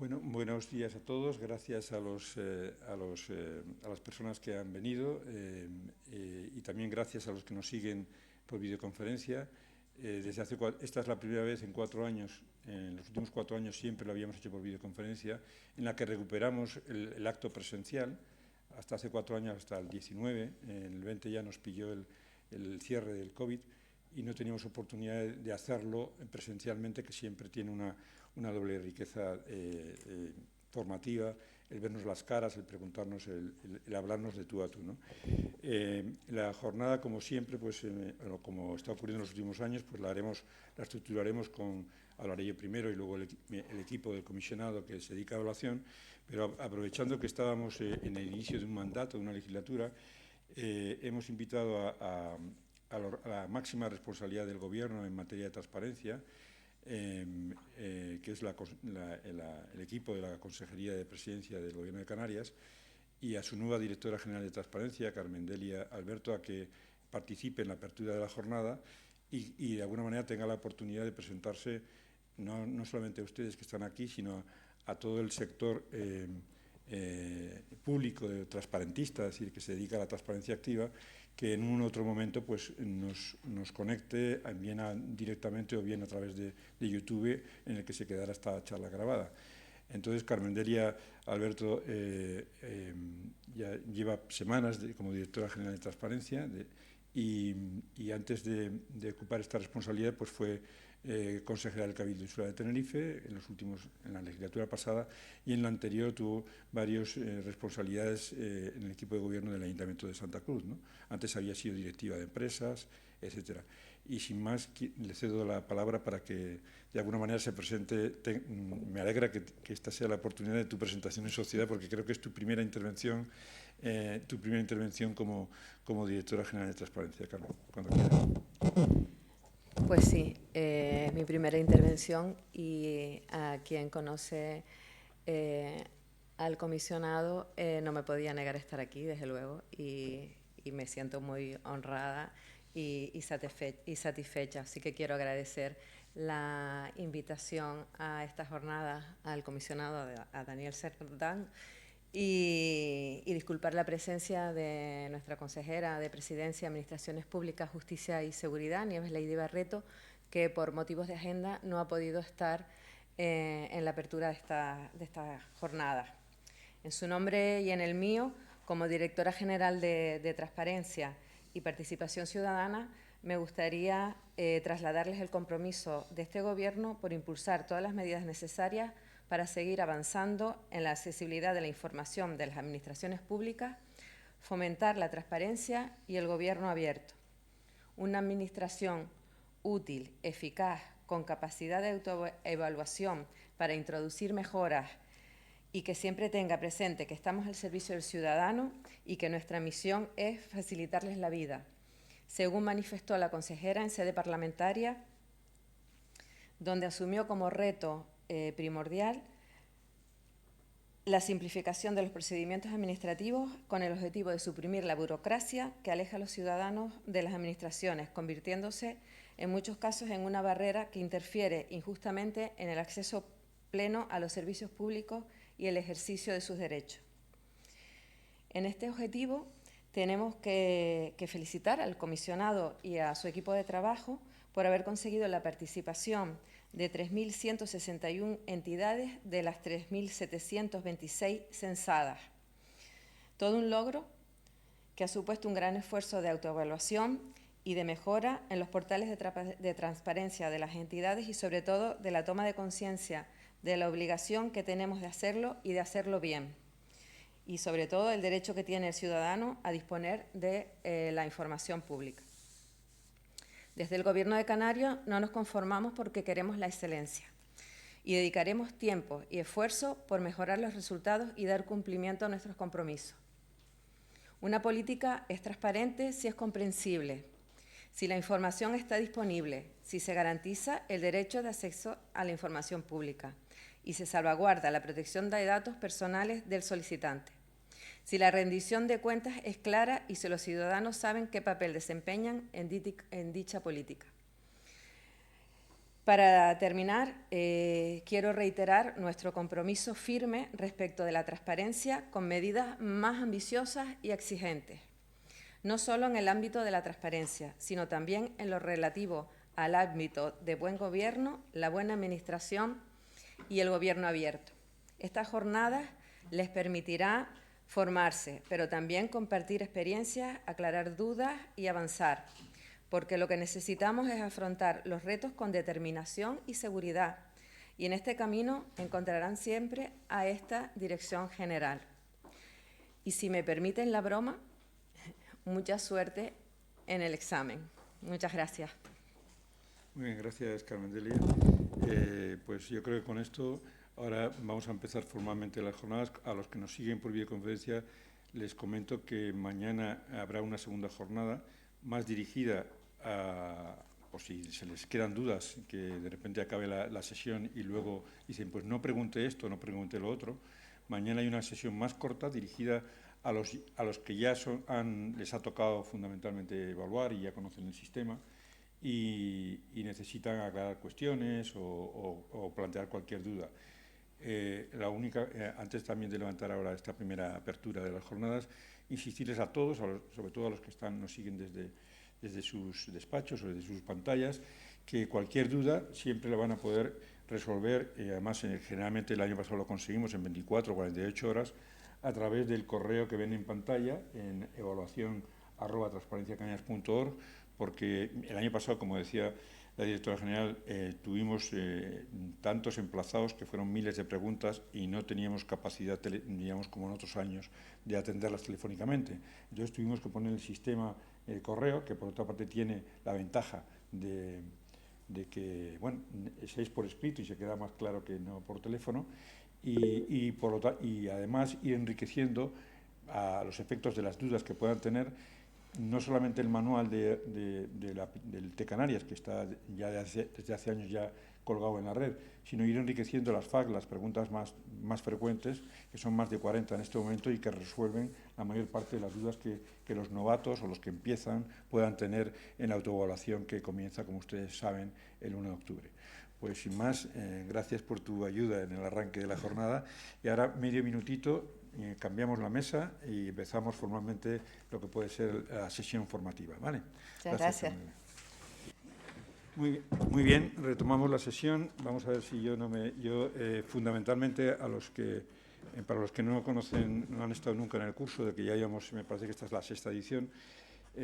Bueno, buenos días a todos. Gracias a las personas que han venido y también gracias a los que nos siguen por videoconferencia. Esta es la primera vez en 4 años, en los últimos 4 años siempre lo habíamos hecho por videoconferencia, en la que recuperamos el acto presencial. Hasta hace 4 años, hasta el 19, en el 20 ya nos pilló el cierre del COVID y no teníamos oportunidad de hacerlo presencialmente, que siempre tiene una doble riqueza formativa, el vernos las caras, el preguntarnos, el hablarnos de tú a tú, ¿no? La jornada, como siempre, pues, como está ocurriendo en los últimos años, pues la estructuraremos hablaré yo primero y luego el equipo del comisionado que se dedica a evaluación, pero aprovechando que estábamos en el inicio de un mandato, de una legislatura, hemos invitado a la máxima responsabilidad del Gobierno en materia de transparencia, que es el equipo de la Consejería de Presidencia del Gobierno de Canarias, y a su nueva directora general de Transparencia, Carmen Delia Alberto, a que participe en la apertura de la jornada y de alguna manera tenga la oportunidad de presentarse no solamente a ustedes que están aquí, sino a todo el sector público transparentista, es decir, que se dedica a la transparencia activa, que en un otro momento pues, nos conecte bien directamente o bien a través de YouTube, en el que se quedará esta charla grabada. Entonces, Carmen Delia Alberto ya lleva semanas como directora general de Transparencia y antes de ocupar esta responsabilidad pues fue consejera del Cabildo Insular de Tenerife en la legislatura pasada, y en la anterior tuvo varias responsabilidades en el equipo de gobierno del Ayuntamiento de Santa Cruz, ¿no? Antes había sido directiva de empresas, etcétera. Y sin más, le cedo la palabra para que de alguna manera se presente. Me alegra que esta sea la oportunidad de tu presentación en sociedad, porque creo que es tu primera intervención como directora general de Transparencia. Carmen, cuando quieras. Pues sí, mi primera intervención, y a quien conoce al comisionado no me podía negar estar aquí, desde luego, y me siento muy honrada y satisfecha. Así que quiero agradecer la invitación a esta jornada al comisionado, a Daniel Cerdán, y disculpar la presencia de nuestra consejera de Presidencia, Administraciones Públicas, Justicia y Seguridad, Nieves Leidy Barreto, que por motivos de agenda no ha podido estar en la apertura de esta jornada. En su nombre y en el mío, como directora general de Transparencia y Participación Ciudadana, me gustaría trasladarles el compromiso de este Gobierno por impulsar todas las medidas necesarias para seguir avanzando en la accesibilidad de la información de las administraciones públicas, fomentar la transparencia y el gobierno abierto. Una administración útil, eficaz, con capacidad de autoevaluación para introducir mejoras y que siempre tenga presente que estamos al servicio del ciudadano y que nuestra misión es facilitarles la vida. Según manifestó la consejera en sede parlamentaria, donde asumió como reto primordial la simplificación de los procedimientos administrativos con el objetivo de suprimir la burocracia que aleja a los ciudadanos de las administraciones, convirtiéndose en muchos casos en una barrera que interfiere injustamente en el acceso pleno a los servicios públicos y el ejercicio de sus derechos. En este objetivo tenemos que felicitar al comisionado y a su equipo de trabajo por haber conseguido la participación de 3.161 entidades de las 3.726 censadas. Todo un logro que ha supuesto un gran esfuerzo de autoevaluación y de mejora en los portales de transparencia de las entidades y sobre todo de la toma de conciencia de la obligación que tenemos de hacerlo y de hacerlo bien. Y sobre todo el derecho que tiene el ciudadano a disponer de la información pública. Desde el Gobierno de Canarias no nos conformamos porque queremos la excelencia y dedicaremos tiempo y esfuerzo por mejorar los resultados y dar cumplimiento a nuestros compromisos. Una política es transparente si es comprensible, si la información está disponible, si se garantiza el derecho de acceso a la información pública y se salvaguarda la protección de datos personales del solicitante. Si la rendición de cuentas es clara y si los ciudadanos saben qué papel desempeñan en dicha política. Para terminar, quiero reiterar nuestro compromiso firme respecto de la transparencia con medidas más ambiciosas y exigentes, no solo en el ámbito de la transparencia, sino también en lo relativo al ámbito de buen gobierno, la buena administración y el gobierno abierto. Estas jornadas les permitirá formarse, pero también compartir experiencias, aclarar dudas y avanzar, porque lo que necesitamos es afrontar los retos con determinación y seguridad, y en este camino encontrarán siempre a esta dirección general. Y si me permiten la broma, mucha suerte en el examen. Muchas gracias. Muy bien, gracias, Carmen Delia. Pues yo creo que con esto ahora vamos a empezar formalmente las jornadas. A los que nos siguen por videoconferencia les comento que mañana habrá una segunda jornada más dirigida por si se les quedan dudas, que de repente acabe la sesión y luego dicen, pues no pregunte esto, no pregunte lo otro. Mañana hay una sesión más corta dirigida a los que ya les ha tocado fundamentalmente evaluar y ya conocen el sistema y necesitan aclarar cuestiones o plantear cualquier duda. Antes también de levantar ahora esta primera apertura de las jornadas, insistirles a todos, sobre todo a los que nos siguen desde sus despachos o desde sus pantallas, que cualquier duda siempre la van a poder resolver, además generalmente el año pasado lo conseguimos en 24 o 48 horas, a través del correo que ven en pantalla, en evaluación@transparenciacañas.org, porque el año pasado, como decía la directora general, tuvimos tantos emplazados que fueron miles de preguntas y no teníamos capacidad, digamos, como en otros años, de atenderlas telefónicamente. Entonces tuvimos que poner el sistema correo, que por otra parte tiene la ventaja de que, bueno, seáis por escrito y se queda más claro que no por teléfono, y además ir enriqueciendo a los efectos de las dudas que puedan tener, no solamente el manual del T Canarias, que está ya desde hace años ya colgado en la red, sino ir enriqueciendo las FAQ, las preguntas más frecuentes, que son más de 40 en este momento y que resuelven la mayor parte de las dudas que los novatos o los que empiezan puedan tener en la autoevaluación que comienza, como ustedes saben, el 1 de octubre. Pues sin más, gracias por tu ayuda en el arranque de la jornada y ahora medio minutito cambiamos la mesa y empezamos formalmente lo que puede ser la sesión formativa, ¿vale? Muchas gracias. Muy bien, retomamos la sesión. Vamos a ver si fundamentalmente para los que no conocen, no han estado nunca en el curso, de que ya llevamos, me parece que esta es la 6ª edición,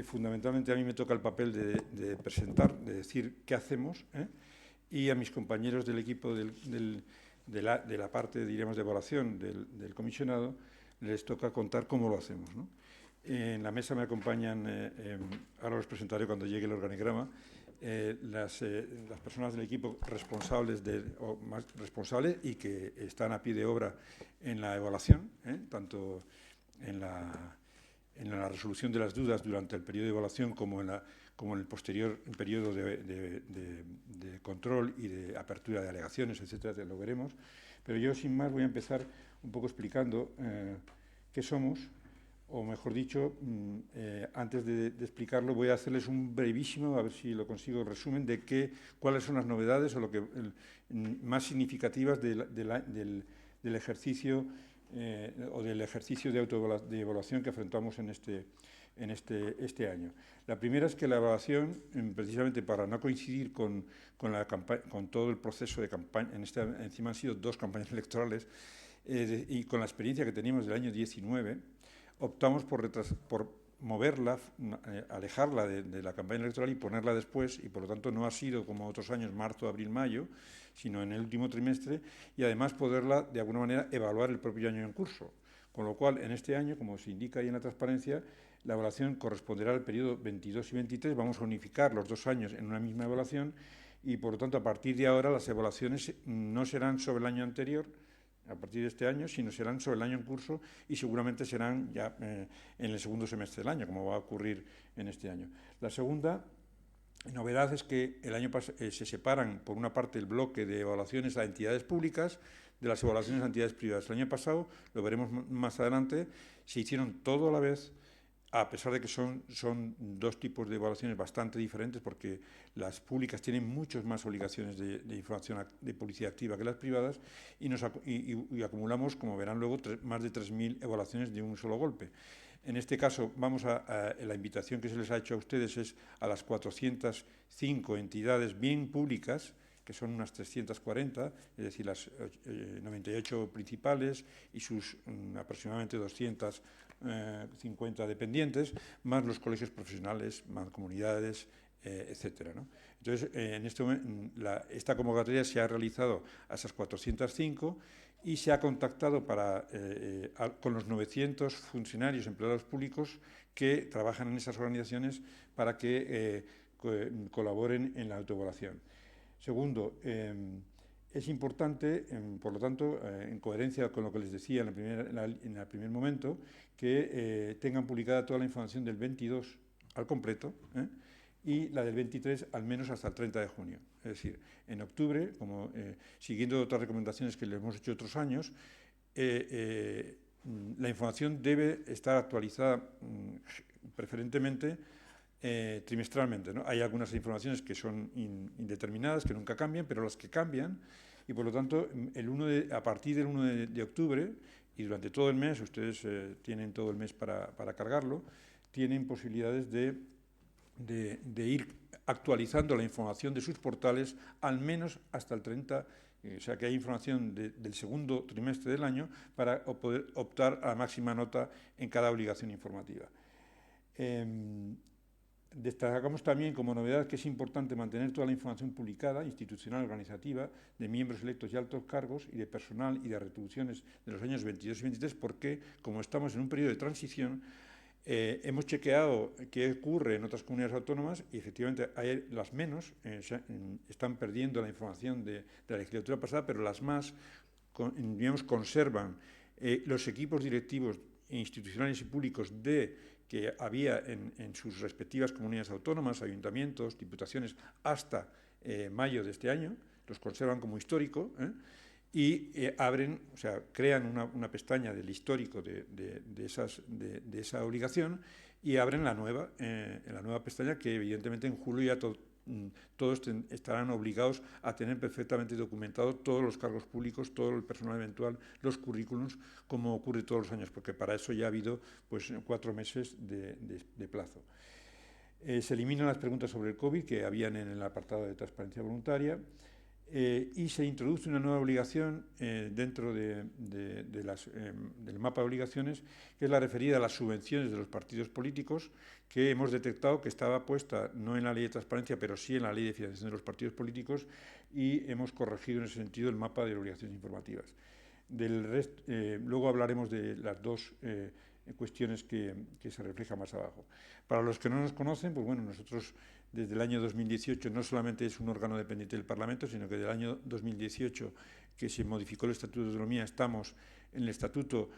fundamentalmente a mí me toca el papel de presentar, de decir qué hacemos, y a mis compañeros del equipo de la parte, diríamos, de evaluación del comisionado, les toca contar cómo lo hacemos, ¿no? En la mesa me acompañan, ahora los presentaré cuando llegue el organigrama, las personas del equipo responsables y que están a pie de obra en la evaluación, tanto en la resolución de las dudas durante el periodo de evaluación como en el posterior periodo de control y de apertura de alegaciones, etcétera, lo veremos. Pero yo, sin más, voy a empezar un poco explicando qué somos, o mejor dicho, antes de explicarlo, voy a hacerles un brevísimo, a ver si lo consigo, resumen de cuáles son las novedades o más significativas del ejercicio o del ejercicio de evaluación que afrontamos en este año. La primera es que la evaluación, precisamente para no coincidir con todo el proceso de campaña, encima han sido 2 campañas electorales, y con la experiencia que teníamos del año 19, optamos por moverla, alejarla de la campaña electoral y ponerla después, y por lo tanto no ha sido como otros años, marzo, abril, mayo, sino en el último trimestre, y además poderla, de alguna manera, evaluar el propio año en curso. Con lo cual, en este año, como se indica ahí en la transparencia, la evaluación corresponderá al periodo 22 y 23, vamos a unificar los 2 años en una misma evaluación, y por lo tanto, a partir de ahora, las evaluaciones no serán sobre el año anterior, a partir de este año, sino serán sobre el año en curso y seguramente serán ya en el segundo semestre del año, como va a ocurrir en este año. La segunda novedad es que el año se separan, por una parte, el bloque de evaluaciones a entidades públicas de las evaluaciones a entidades privadas. El año pasado, lo veremos más adelante, se hicieron todo a la vez a pesar de que son dos tipos de evaluaciones bastante diferentes, porque las públicas tienen muchas más obligaciones de información de publicidad activa que las privadas, y acumulamos, como verán luego, más de 3.000 evaluaciones de un solo golpe. En este caso, la invitación que se les ha hecho a ustedes es a las 405 entidades bien públicas, que son unas 340, es decir, las 98 principales y sus aproximadamente 250 dependientes, más los colegios profesionales, mancomunidades, etcétera, ¿no? Entonces, en este momento, esta convocatoria se ha realizado a esas 405 y se ha contactado con los 900 funcionarios, empleados públicos que trabajan en esas organizaciones para que colaboren en la autoevaluación. Segundo, es importante, por lo tanto, en coherencia con lo que les decía en el primer momento, que tengan publicada toda la información del 22 al completo, y la del 23 al menos hasta el 30 de junio. Es decir, en octubre, siguiendo otras recomendaciones que le hemos hecho otros años, la información debe estar actualizada preferentemente trimestralmente, ¿no? Hay algunas informaciones que son indeterminadas, que nunca cambian, pero las que cambian, y por lo tanto, a partir del 1 de octubre, y durante todo el mes, ustedes tienen todo el mes para cargarlo, tienen posibilidades de ir actualizando la información de sus portales al menos hasta el 30, o sea que hay información del segundo trimestre del año para poder optar a la máxima nota en cada obligación informativa. Destacamos también como novedad que es importante mantener toda la información publicada, institucional, organizativa, de miembros electos y altos cargos y de personal y de retribuciones de los años 22 y 23, porque como estamos en un periodo de transición, hemos chequeado qué ocurre en otras comunidades autónomas y efectivamente hay las menos están perdiendo la información de la legislatura pasada, pero las más, digamos, conservan los equipos directivos institucionales y públicos que había en sus respectivas comunidades autónomas, ayuntamientos, diputaciones, hasta mayo de este año, los conservan como histórico, y crean una pestaña del histórico de esa obligación y abren la nueva pestaña que evidentemente en julio ya todos estarán obligados a tener perfectamente documentado todos los cargos públicos, todo el personal eventual, los currículums, como ocurre todos los años, porque para eso ya ha habido 4 meses de plazo. Se eliminan las preguntas sobre el COVID que habían en el apartado de transparencia voluntaria. Y se introduce una nueva obligación dentro del mapa de obligaciones, que es la referida a las subvenciones de los partidos políticos, que hemos detectado que estaba puesta no en la Ley de Transparencia, pero sí en la Ley de Financiación de los Partidos Políticos, y hemos corregido en ese sentido el mapa de obligaciones informativas. Luego hablaremos de las dos cuestiones que se reflejan más abajo. Para los que no nos conocen, pues bueno, nosotros desde el año 2018 no solamente es un órgano dependiente del Parlamento, sino que desde el año 2018, que se modificó el Estatuto de Autonomía, estamos en el Estatuto,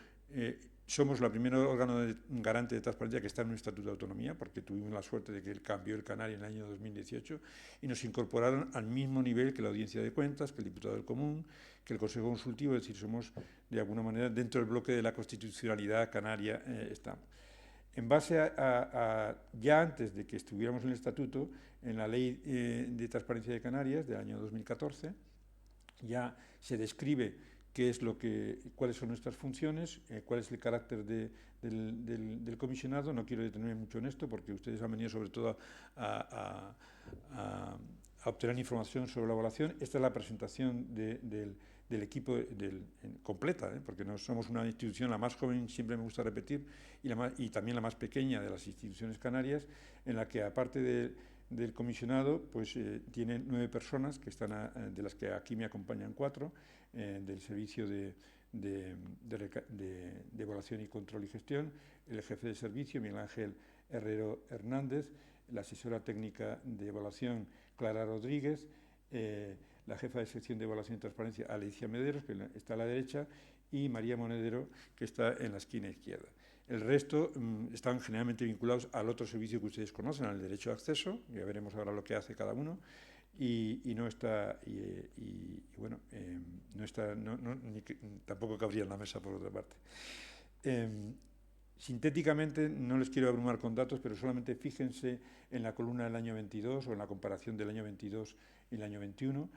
somos el primer órgano garante de transparencia que está en un Estatuto de Autonomía, porque tuvimos la suerte de que cambió el Canari en el año 2018 y nos incorporaron al mismo nivel que la Audiencia de Cuentas, que el Diputado del Común, que el Consejo Consultivo, es decir, somos de alguna manera dentro del bloque de la constitucionalidad canaria estamos. En base ya antes de que estuviéramos en el Estatuto, en la Ley de Transparencia de Canarias del año 2014, ya se describe cuáles son nuestras funciones, cuál es el carácter del comisionado. No quiero detenerme mucho en esto porque ustedes han venido sobre todo a obtener información sobre la evaluación. Esta es la presentación del equipo completa, porque no somos una institución la más joven, siempre me gusta repetir, y también la más pequeña de las instituciones canarias, en la que aparte del comisionado, pues tiene 9 personas, que están de las que aquí me acompañan 4, del servicio de evaluación y control y gestión, el jefe de servicio, Miguel Ángel Herrero Hernández, la asesora técnica de evaluación, Clara Rodríguez, la jefa de sección de evaluación y transparencia, Alicia Mederos, que está a la derecha, y María Monedero, que está en la esquina izquierda. El resto están generalmente vinculados al otro servicio que ustedes conocen, al derecho de acceso, ya veremos ahora lo que hace cada uno, tampoco cabría en la mesa por otra parte. Sintéticamente, no les quiero abrumar con datos, pero solamente fíjense en la columna del año 22 o en la comparación del año 22 y el año 21,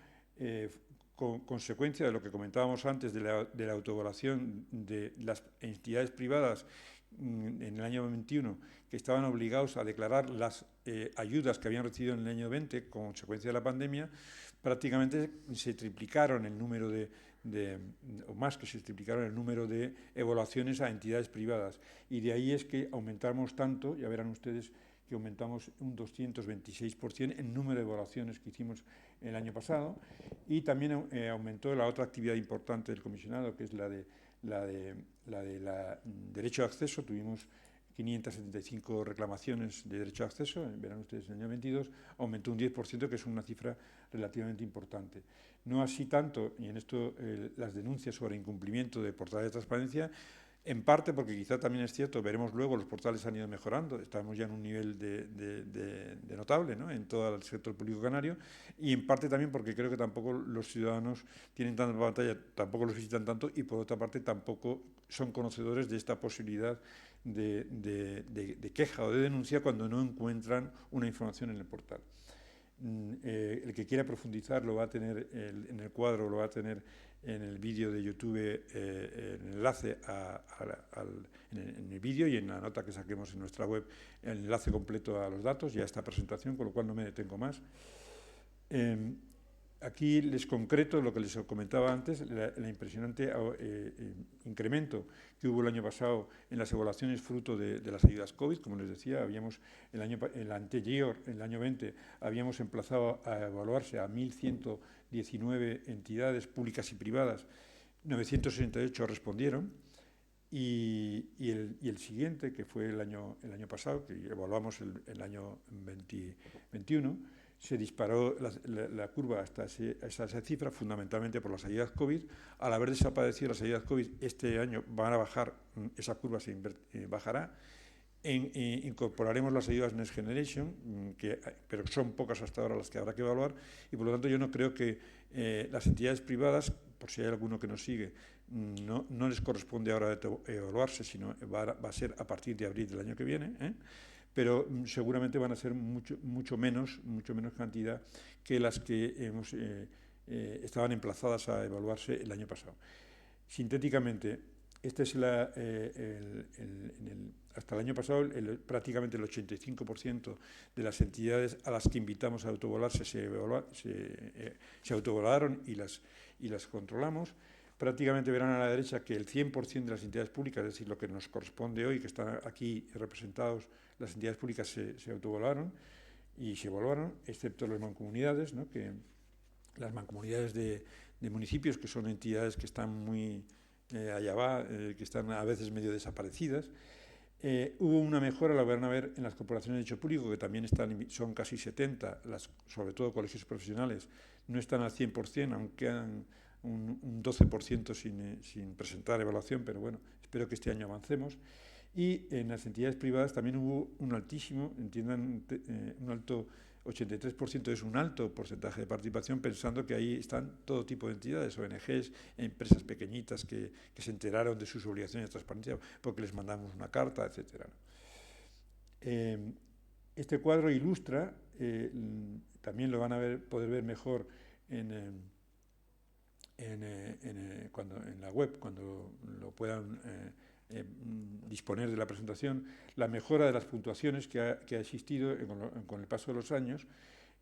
consecuencia de lo que comentábamos antes de la autoevaluación de las entidades privadas en el año 21, que estaban obligados a declarar las ayudas que habían recibido en el año 20, consecuencia de la pandemia, prácticamente se triplicaron el número o más que se triplicaron el número de evaluaciones a entidades privadas. Y de ahí es que aumentamos tanto, ya verán ustedes que aumentamos un 226% el número de evaluaciones que hicimos el año pasado, y también aumentó la otra actividad importante del comisionado, que es la de derecho de acceso. Tuvimos 575 reclamaciones de derecho de acceso, verán ustedes en el año 22, aumentó un 10%, que es una cifra relativamente importante. No así tanto, y en esto las denuncias sobre incumplimiento de portales de transparencia, en parte porque quizá también es cierto, veremos luego, los portales han ido mejorando, estamos ya en un nivel de notable, ¿no?, en todo el sector público canario, y en parte también porque creo que tampoco los ciudadanos tienen tanta pantalla, tampoco los visitan tanto, y por otra parte tampoco son conocedores de esta posibilidad de queja o de denuncia cuando no encuentran una información en el portal. El que quiera profundizar lo va a tener en el cuadro, lo va a tener en el vídeo de YouTube, el enlace en el vídeo y en la nota que saquemos en nuestra web, el enlace completo a los datos y a esta presentación, con lo cual no me detengo más. Aquí les concreto lo que les comentaba antes, el impresionante incremento que hubo el año pasado en las evaluaciones fruto de las ayudas COVID. Como les decía, habíamos el anterior, el año 20, habíamos emplazado a evaluarse a 1.119 entidades públicas y privadas, 968 respondieron, y el siguiente, que fue el año pasado, que evaluamos el año 2021, se disparó la curva hasta esa cifra, fundamentalmente por las ayudas COVID. Al haber desaparecido las ayudas COVID, este año van a bajar, esa curva bajará. Incorporaremos las ayudas Next Generation, pero son pocas hasta ahora las que habrá que evaluar, y por lo tanto yo no creo que las entidades privadas, por si hay alguno que nos sigue, no les corresponde ahora evaluarse, sino va a ser a partir de abril del año que viene, pero seguramente van a ser mucho menos cantidad que las que estaban emplazadas a evaluarse el año pasado. Sintéticamente, este es hasta el año pasado prácticamente el 85% de las entidades a las que invitamos a autoevaluarse se autoevaluaron y las controlamos. Prácticamente verán a la derecha que el 100% de las entidades públicas, es decir, lo que nos corresponde hoy, que están aquí representados, las entidades públicas se autoevaluaron y se evaluaron, excepto las mancomunidades, ¿no?, que las mancomunidades de municipios, que son entidades que están muy allá va, que están a veces medio desaparecidas. Hubo una mejora, la van a ver, en las corporaciones de derecho público, que también son casi 70, sobre todo colegios profesionales, no están al 100%, aunque han un 12% sin presentar evaluación, pero bueno, espero que este año avancemos. Y en las entidades privadas también hubo un altísimo, un alto 83%, es un alto porcentaje de participación, pensando que ahí están todo tipo de entidades, ONGs, empresas pequeñitas que se enteraron de sus obligaciones de transparencia porque les mandamos una carta, etc. Este cuadro ilustra, también lo van a poder ver mejor en la web, cuando lo puedan disponer de la presentación, la mejora de las puntuaciones que ha existido con el paso de los años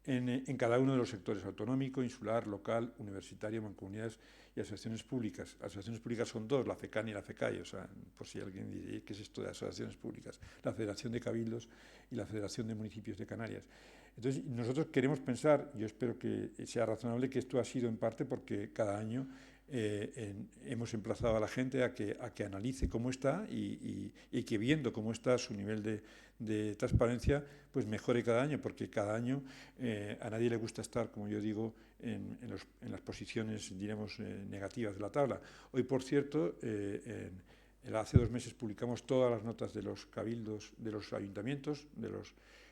en cada uno de los sectores: autonómico, insular, local, universitario, mancomunidades y asociaciones públicas. Asociaciones públicas son dos, la FECAN y la FECAI, o sea, por si alguien dice qué es esto de asociaciones públicas, la Federación de Cabildos y la Federación de Municipios de Canarias. Entonces, nosotros queremos pensar, yo espero que sea razonable, que esto ha sido en parte porque cada año hemos emplazado a la gente a que analice cómo está y que, viendo cómo está su nivel de transparencia, pues mejore cada año, porque cada año a nadie le gusta estar, como yo digo, en las posiciones, diremos, negativas de la tabla. Hoy, por cierto, Hace 2 meses publicamos todas las notas de los cabildos, de los ayuntamientos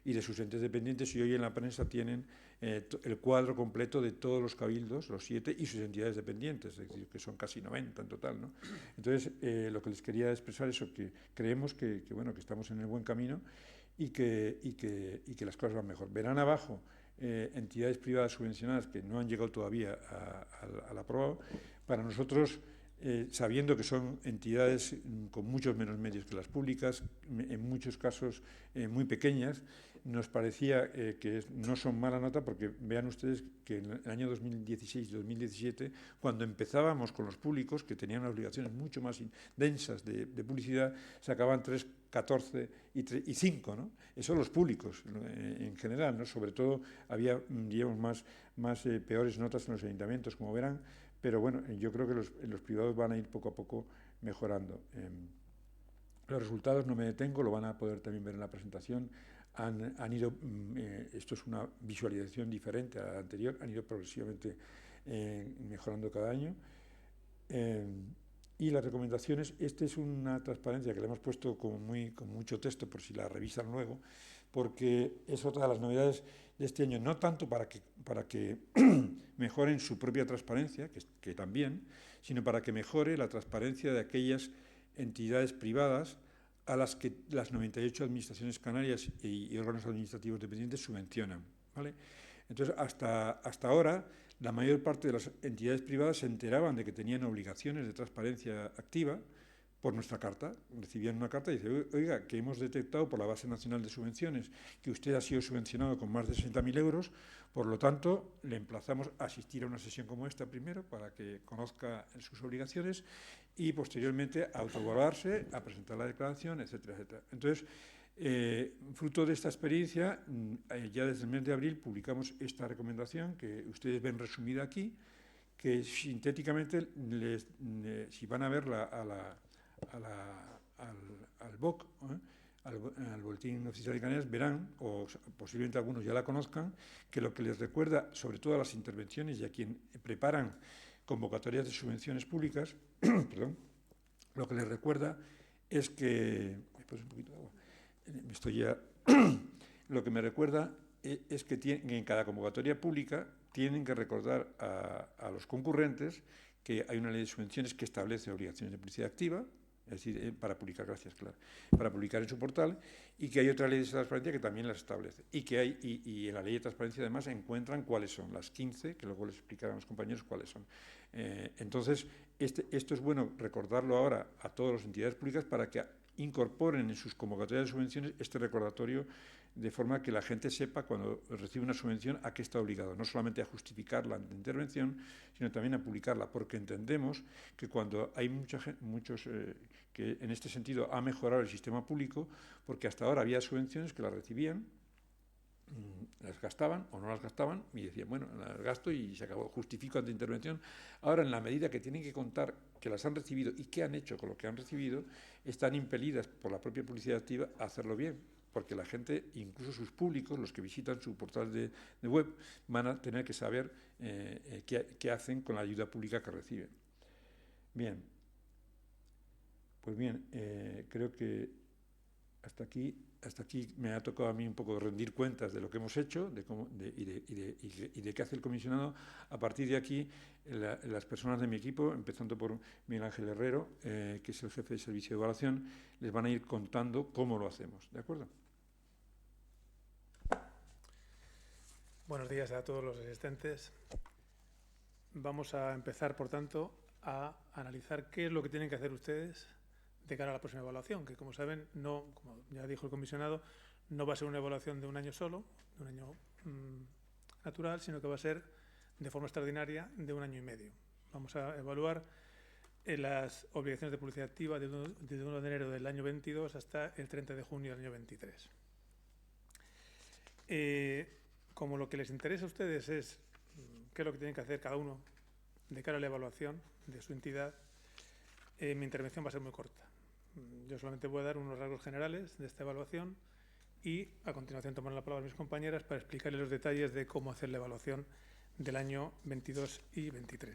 y de sus entes dependientes, y hoy en la prensa tienen el cuadro completo de todos los cabildos, los 7, y sus entidades dependientes, es decir, que son casi 90 en total, ¿no? Entonces, lo que les quería expresar es que creemos que estamos en el buen camino y que las cosas van mejor. Verán abajo entidades privadas subvencionadas que no han llegado todavía al aprobado. Para nosotros, sabiendo que son entidades con muchos menos medios que las públicas, en muchos casos muy pequeñas, nos parecía que no son mala nota, porque vean ustedes que en el año 2016 y 2017, cuando empezábamos con los públicos, que tenían unas obligaciones mucho más densas de publicidad, sacaban 3, 14 y 5, ¿no? Eso los públicos en general, ¿no? Sobre todo había, digamos, más peores notas en los ayuntamientos, como verán, pero bueno, yo creo que los privados van a ir poco a poco mejorando. Los resultados no me detengo, lo van a poder también ver en la presentación. Han ido, esto es una visualización diferente a la anterior, han ido progresivamente mejorando cada año. Y las recomendaciones, esta es una transparencia que le hemos puesto con mucho texto, por si la revisan luego, porque es otra de las novedades de este año, no tanto para que mejoren su propia transparencia, que también, sino para que mejore la transparencia de aquellas entidades privadas a las que las 98 administraciones canarias y órganos administrativos dependientes subvencionan, ¿vale? Entonces, hasta ahora, la mayor parte de las entidades privadas se enteraban de que tenían obligaciones de transparencia activa por nuestra carta. Recibían una carta y dicen, oiga, que hemos detectado por la Base Nacional de Subvenciones que usted ha sido subvencionado con más de 60.000 euros, por lo tanto, le emplazamos a asistir a una sesión como esta primero para que conozca sus obligaciones y posteriormente a autoevaluarse, a presentar la declaración, etcétera, etcétera. Entonces, fruto de esta experiencia, ya desde el mes de abril publicamos esta recomendación que ustedes ven resumida aquí, que sintéticamente, si van a verla al BOC, al Boletín Oficial de Canarias, verán, o posiblemente algunos ya la conozcan, que lo que les recuerda, sobre todo a las intervenciones y a quien preparan convocatorias de subvenciones públicas, perdón, lo que les recuerda es que... Pues un poquito de agua. Lo que me recuerda es que en cada convocatoria pública tienen que recordar a los concurrentes que hay una ley de subvenciones que establece obligaciones de publicidad activa, es decir, para publicar, para publicar en su portal, y que hay otra ley de transparencia que también las establece. Y en la ley de transparencia, además, encuentran cuáles son las 15, que luego les explicarán los compañeros cuáles son. Entonces, esto es bueno recordarlo ahora a todas las entidades públicas para que incorporen en sus convocatorias de subvenciones este recordatorio, de forma que la gente sepa cuando recibe una subvención a qué está obligado, no solamente a justificar la intervención, sino también a publicarla, porque entendemos que cuando hay muchos que en este sentido ha mejorado el sistema público, porque hasta ahora había subvenciones que las recibían, las gastaban o no las gastaban y decían, bueno, las gasto y se acabó, justifico ante intervención. Ahora, en la medida que tienen que contar que las han recibido y qué han hecho con lo que han recibido, están impelidas por la propia publicidad activa a hacerlo bien, porque la gente, incluso sus públicos, los que visitan su portal de web, van a tener que saber qué hacen con la ayuda pública que reciben. Bien, pues bien, creo que hasta aquí me ha tocado a mí un poco rendir cuentas de lo que hemos hecho y de qué hace el comisionado. A partir de aquí, las personas de mi equipo, empezando por Miguel Ángel Herrero, que es el jefe de servicio de evaluación, les van a ir contando cómo lo hacemos. ¿De acuerdo? Buenos días a todos los asistentes. Vamos a empezar, por tanto, a analizar qué es lo que tienen que hacer ustedes de cara a la próxima evaluación, que como saben, no, como ya dijo el comisionado, no va a ser una evaluación de un año solo, de un año natural, sino que va a ser de forma extraordinaria de 1 año y medio. Vamos a evaluar las obligaciones de publicidad activa desde 1 de enero del año 22 hasta el 30 de junio del año 23. Como lo que les interesa a ustedes es qué es lo que tienen que hacer cada uno de cara a la evaluación de su entidad, mi intervención va a ser muy corta. Yo solamente voy a dar unos rasgos generales de esta evaluación y a continuación tomarán la palabra mis compañeras para explicarles los detalles de cómo hacer la evaluación del año 22 y 23.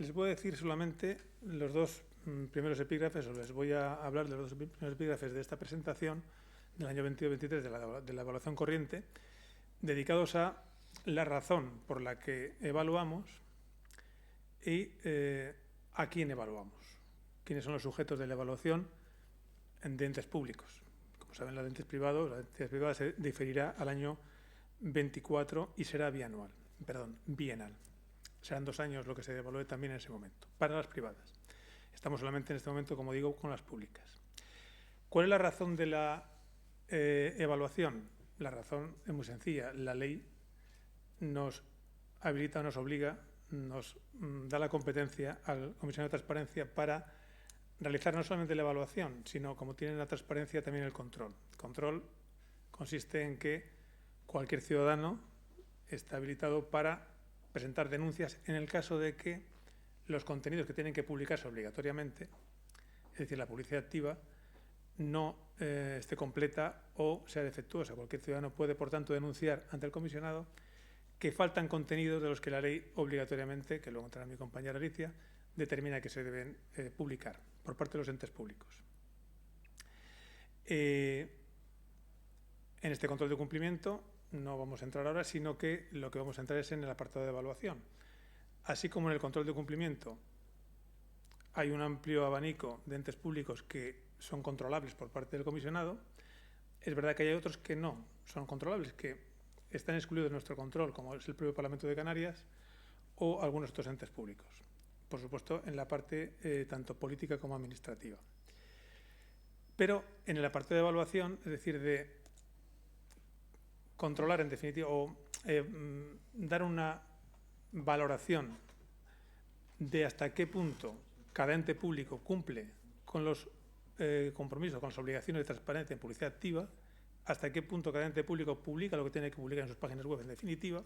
les voy a decir solamente los dos primeros epígrafes, o les voy a hablar de los dos primeros epígrafes de esta presentación del año 22-23 de la evaluación corriente, dedicados a la razón por la que evaluamos y a quién evaluamos, quiénes son los sujetos de la evaluación de entes públicos. Como saben, las entidades privadas se diferirá al año 24 y será bienal. Serán 2 años lo que se evalúe también en ese momento, para las privadas. Estamos solamente en este momento, como digo, con las públicas. ¿Cuál es la razón de la evaluación? La razón es muy sencilla. La ley nos habilita, nos obliga, nos da la competencia al Comisionado de Transparencia para realizar no solamente la evaluación, sino, como tiene la transparencia, también el control. El control consiste en que cualquier ciudadano está habilitado para presentar denuncias en el caso de que los contenidos que tienen que publicarse obligatoriamente, es decir, la publicidad activa, no esté completa o sea defectuosa. Cualquier ciudadano puede, por tanto, denunciar ante el comisionado que faltan contenidos de los que la ley obligatoriamente, que luego entrará mi compañera Alicia, determina que se deben publicar por parte de los entes públicos. En este control de cumplimiento no vamos a entrar ahora, sino que lo que vamos a entrar es en el apartado de evaluación. Así como en el control de cumplimiento hay un amplio abanico de entes públicos que son controlables por parte del comisionado, es verdad que hay otros que no son controlables, que están excluidos de nuestro control, como es el propio Parlamento de Canarias o algunos otros entes públicos. Por supuesto, en la parte tanto política como administrativa. Pero en el apartado de evaluación, es decir, de controlar en definitiva o dar una valoración de hasta qué punto cada ente público cumple con los compromisos, con las obligaciones de transparencia en publicidad activa, hasta qué punto cada ente público publica lo que tiene que publicar en sus páginas web en definitiva.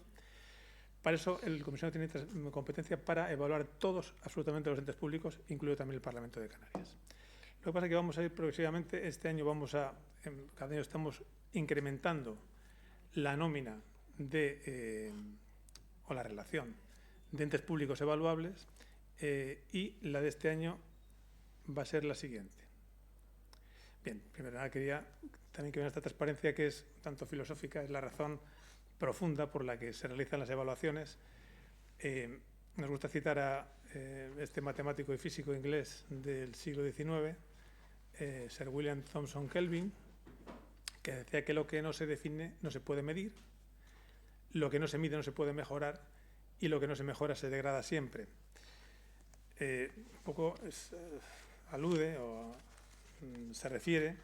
Para eso el comisionado tiene competencia para evaluar todos, absolutamente los entes públicos, incluido también el Parlamento de Canarias. Lo que pasa es que vamos a ir progresivamente, este año cada año estamos incrementando la nómina o la relación de entes públicos evaluables y la de este año va a ser la siguiente. Bien, primero nada quería también que vean esta transparencia que es tanto filosófica, es la razón profunda por la que se realizan las evaluaciones. Nos gusta citar a este matemático y físico inglés del siglo XIX, Sir William Thomson Kelvin, que decía que lo que no se define no se puede medir, lo que no se mide no se puede mejorar y lo que no se mejora se degrada siempre. Un poco alude o se refiere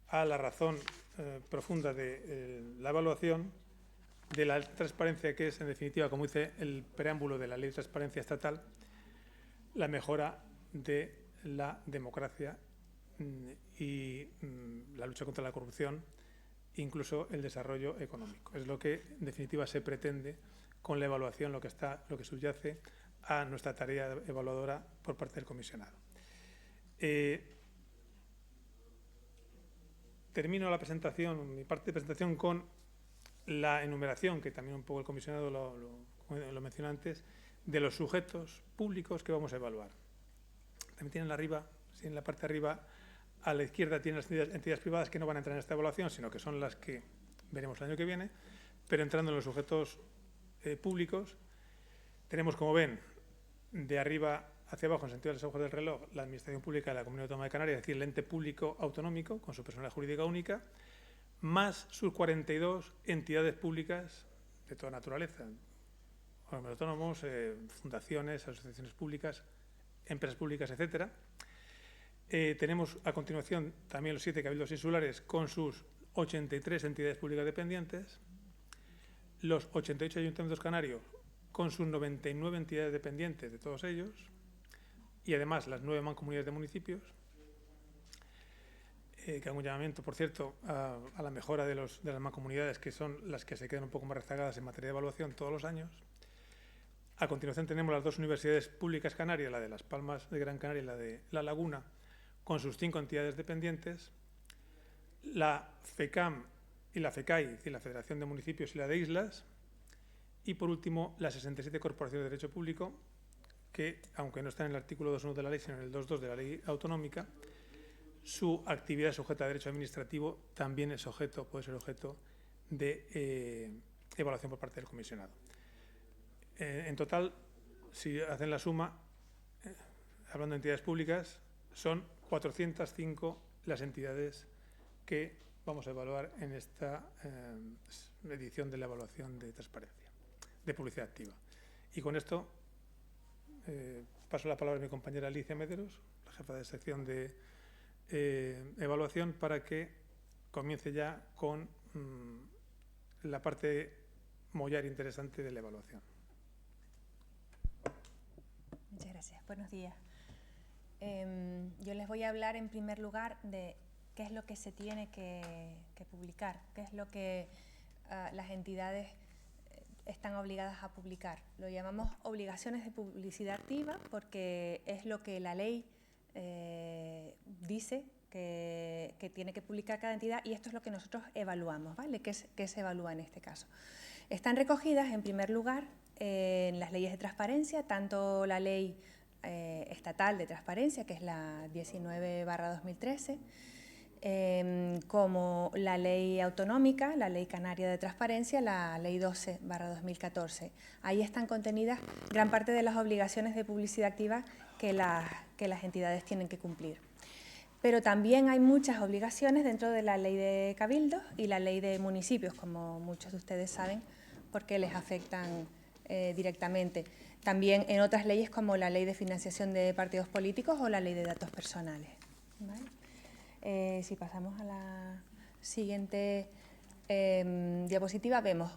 a la razón profunda de la evaluación, de la transparencia, que es, en definitiva, como dice el preámbulo de la Ley de Transparencia Estatal, la mejora de la democracia y la lucha contra la corrupción, incluso el desarrollo económico. Es lo que, en definitiva, se pretende con la evaluación, lo que subyace a nuestra tarea evaluadora por parte del comisionado. Termino mi parte de presentación con la enumeración, que también un poco el comisionado lo mencionó antes, de los sujetos públicos que vamos a evaluar. También tienen en la parte de arriba, a la izquierda tienen las entidades privadas que no van a entrar en esta evaluación, sino que son las que veremos el año que viene, pero entrando en los sujetos públicos, tenemos, como ven, de arriba hacia abajo, en sentido de las agujas del reloj, la Administración Pública de la Comunidad Autónoma de Canarias, es decir, el ente público autonómico, con su personalidad jurídica única, más sus 42 entidades públicas de toda naturaleza, autónomos, fundaciones, asociaciones públicas, empresas públicas, etcétera. Tenemos a continuación también los 7 cabildos insulares con sus 83 entidades públicas dependientes, los 88 ayuntamientos canarios con sus 99 entidades dependientes de todos ellos y además las 9 mancomunidades de municipios, que hago un llamamiento, por cierto, a la mejora de las mancomunidades, que son las que se quedan un poco más rezagadas en materia de evaluación todos los años. A continuación tenemos las 2 universidades públicas canarias, la de Las Palmas de Gran Canaria y la de La Laguna, con sus 5 entidades dependientes, la FECAM y la FECAI, es decir, la Federación de Municipios y la de Islas, y por último las 67 corporaciones de derecho público, que, aunque no está en el artículo 2.1 de la ley, sino en el 2.2 de la ley autonómica, su actividad sujeta a derecho administrativo también es puede ser objeto de evaluación por parte del comisionado. En total, si hacen la suma, hablando de entidades públicas, son 405 las entidades que vamos a evaluar en esta edición de la evaluación de transparencia, de publicidad activa. Y con esto paso la palabra a mi compañera Alicia Mederos, la jefa de sección de evaluación, para que comience ya con la parte mollar interesante de la evaluación. Muchas gracias. Buenos días. Yo les voy a hablar en primer lugar de qué es lo que se tiene que publicar, qué es lo que las entidades están obligadas a publicar. Lo llamamos obligaciones de publicidad activa porque es lo que la ley dice que tiene que publicar cada entidad, y esto es lo que nosotros evaluamos, ¿vale? ¿Qué se evalúa en este caso? Están recogidas, en primer lugar, en las leyes de transparencia, tanto la ley estatal de transparencia, que es la 19/2013, como la ley autonómica, la ley canaria de transparencia, la ley 12/2014. Ahí están contenidas gran parte de las obligaciones de publicidad activa que las entidades tienen que cumplir. Pero también hay muchas obligaciones dentro de la ley de cabildos y la ley de municipios, como muchos de ustedes saben, porque les afectan directamente. También en otras leyes como la ley de financiación de partidos políticos o la ley de datos personales, ¿vale? Si pasamos a la siguiente diapositiva, vemos,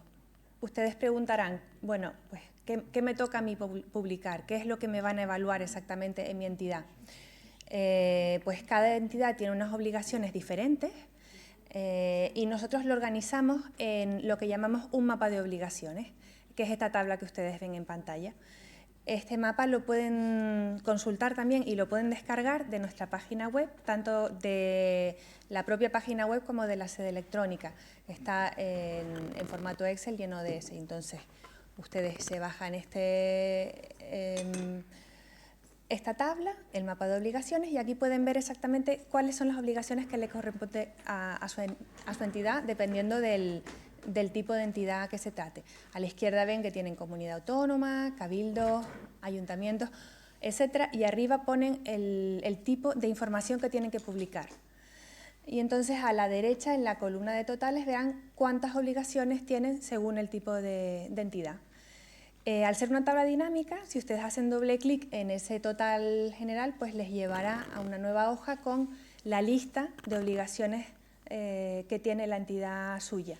ustedes preguntarán, bueno, pues, ¿qué me toca a mí publicar? ¿Qué es lo que me van a evaluar exactamente en mi entidad? Pues cada entidad tiene unas obligaciones diferentes y nosotros lo organizamos en lo que llamamos un mapa de obligaciones, que es esta tabla que ustedes ven en pantalla. Este mapa lo pueden consultar también y lo pueden descargar de nuestra página web, tanto de la propia página web como de la sede electrónica. Está en formato Excel y en ODS. Entonces, ustedes se bajan esta tabla, el mapa de obligaciones, y aquí pueden ver exactamente cuáles son las obligaciones que le corresponden a su entidad, dependiendo del tipo de entidad que se trate. A la izquierda ven que tienen comunidad autónoma, cabildos, ayuntamientos, etcétera, y arriba ponen el tipo de información que tienen que publicar. Y entonces a la derecha, en la columna de totales, verán cuántas obligaciones tienen según el tipo de entidad. Al ser una tabla dinámica, si ustedes hacen doble clic en ese total general, pues les llevará a una nueva hoja con la lista de obligaciones que tiene la entidad suya.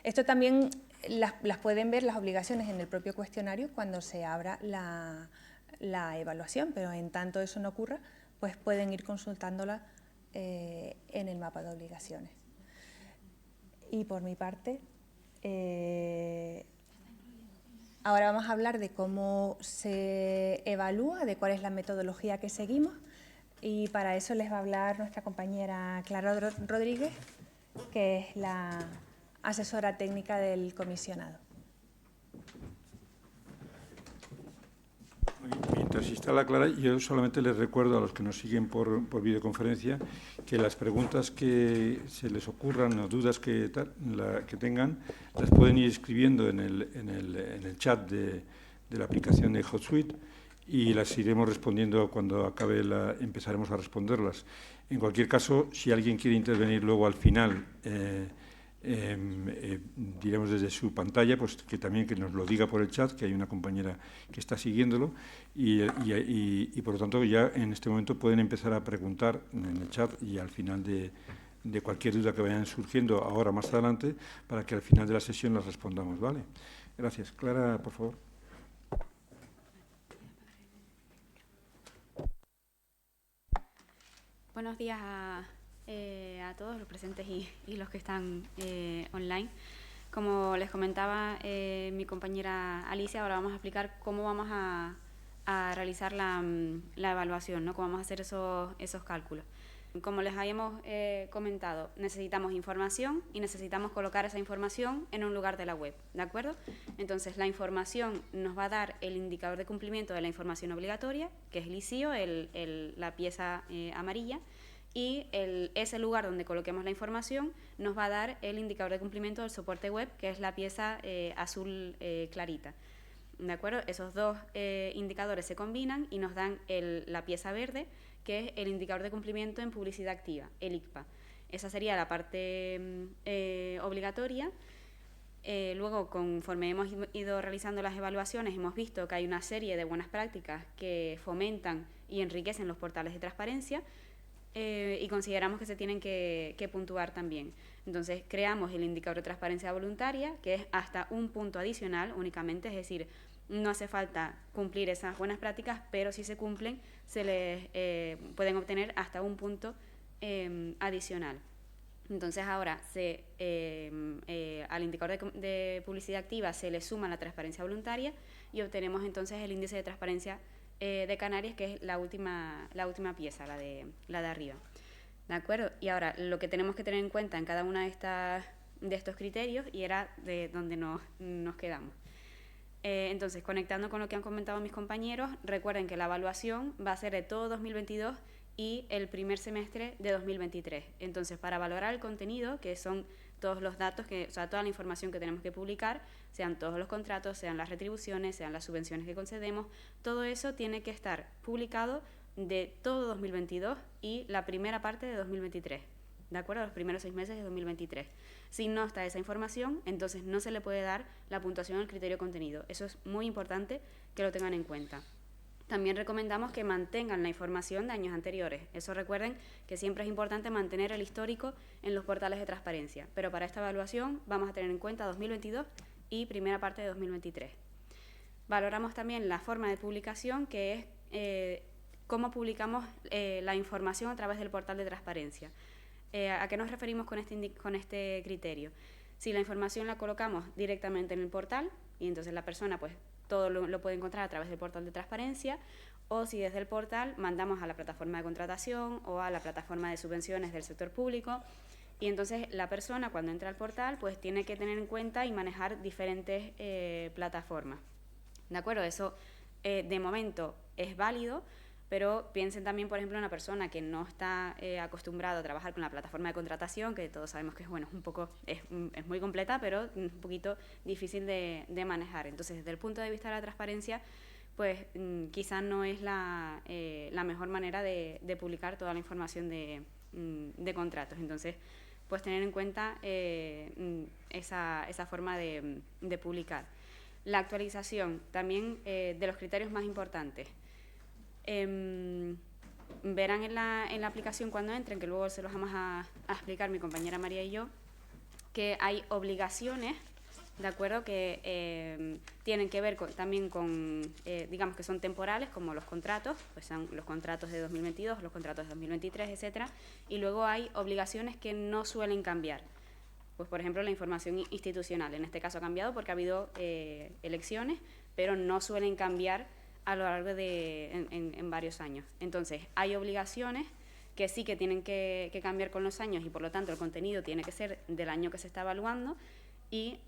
Esto también las pueden ver, las obligaciones, en el propio cuestionario cuando se abra la evaluación, pero en tanto eso no ocurra, pues pueden ir consultándola en el mapa de obligaciones. Y por mi parte, ahora vamos a hablar de cómo se evalúa, de cuál es la metodología que seguimos, y para eso les va a hablar nuestra compañera Clara Rodríguez, que es la asesora técnica del comisionado. Mientras instala Clara, yo solamente les recuerdo a los que nos siguen por videoconferencia que las preguntas que se les ocurran o dudas que tengan las pueden ir escribiendo en el chat de la aplicación de HotSuite, y las iremos respondiendo cuando acabe empezaremos a responderlas. En cualquier caso, si alguien quiere intervenir luego al final, diremos desde su pantalla, pues que también que nos lo diga por el chat, que hay una compañera que está siguiéndolo, y por lo tanto ya en este momento pueden empezar a preguntar en el chat y al final de cualquier duda que vayan surgiendo ahora más adelante, para que al final de la sesión las respondamos, ¿vale? Gracias. Clara, por favor. Buenos días a todos los presentes y los que están online. Como les comentaba mi compañera Alicia, ahora vamos a explicar cómo vamos a realizar la evaluación, ¿no? Cómo vamos a hacer esos cálculos. como les habíamos comentado, necesitamos información y necesitamos colocar esa información en un lugar de la web, ¿de acuerdo? Entonces, la información nos va a dar el indicador de cumplimiento de la información obligatoria, que es el ICIO, la pieza amarilla, y ese lugar donde coloquemos la información nos va a dar el indicador de cumplimiento del soporte web, que es la pieza azul clarita. ¿De acuerdo? Esos dos indicadores se combinan y nos dan la pieza verde, que es el indicador de cumplimiento en publicidad activa, el ICPA. Esa sería la parte obligatoria. Luego, conforme hemos ido realizando las evaluaciones, hemos visto que hay una serie de buenas prácticas que fomentan y enriquecen los portales de transparencia, y consideramos que se tienen que puntuar también. Entonces, creamos el indicador de transparencia voluntaria, que es hasta un punto adicional únicamente, es decir, no hace falta cumplir esas buenas prácticas, pero si se cumplen, se les pueden obtener hasta un punto adicional. Entonces, ahora al indicador de publicidad activa se le suma la transparencia voluntaria y obtenemos entonces el índice de transparencia de Canarias, que es la última pieza, la de arriba. ¿De acuerdo? Y ahora, lo que tenemos que tener en cuenta en cada una de estos criterios, y era de donde nos quedamos. Entonces, conectando con lo que han comentado mis compañeros, recuerden que la evaluación va a ser de todo 2022 y el primer semestre de 2023. Entonces, para valorar el contenido, que son todos los datos, o sea, toda la información que tenemos que publicar, sean todos los contratos, sean las retribuciones, sean las subvenciones que concedemos, todo eso tiene que estar publicado de todo 2022 y la primera parte de 2023, ¿de acuerdo? Los primeros 6 meses de 2023. Si no está esa información, entonces no se le puede dar la puntuación al criterio contenido. Eso es muy importante que lo tengan en cuenta. También recomendamos que mantengan la información de años anteriores. Eso recuerden que siempre es importante mantener el histórico en los portales de transparencia, pero para esta evaluación vamos a tener en cuenta 2022 y primera parte de 2023. Valoramos también la forma de publicación, que es cómo publicamos la información a través del portal de transparencia. ¿A qué nos referimos con este criterio? Si la información la colocamos directamente en el portal, y entonces la persona pues todo lo puede encontrar a través del portal de transparencia, o si desde el portal mandamos a la plataforma de contratación o a la plataforma de subvenciones del sector público, y entonces la persona cuando entra al portal pues tiene que tener en cuenta y manejar diferentes plataformas. ¿De acuerdo? Eso de momento es válido, pero piensen también, por ejemplo, en una persona que no está acostumbrada a trabajar con la plataforma de contratación, que todos sabemos que es muy completa, pero un poquito difícil de manejar. Entonces, desde el punto de vista de la transparencia, pues quizás no es la mejor manera de publicar toda la información de contratos. Entonces, pues tener en cuenta esa forma de publicar. La actualización, también de los criterios más importantes. Verán en la aplicación cuando entren, que luego se los vamos a explicar mi compañera María y yo, que hay obligaciones, ¿de acuerdo?, que tienen que ver también con, digamos que son temporales, como los contratos, pues son los contratos de 2022, los contratos de 2023, etcétera, y luego hay obligaciones que no suelen cambiar. Pues, por ejemplo, la información institucional, en este caso ha cambiado porque ha habido elecciones, pero no suelen cambiar a lo largo en varios años. Entonces, hay obligaciones que sí que tienen que cambiar con los años y, por lo tanto, el contenido tiene que ser del año que se está evaluando y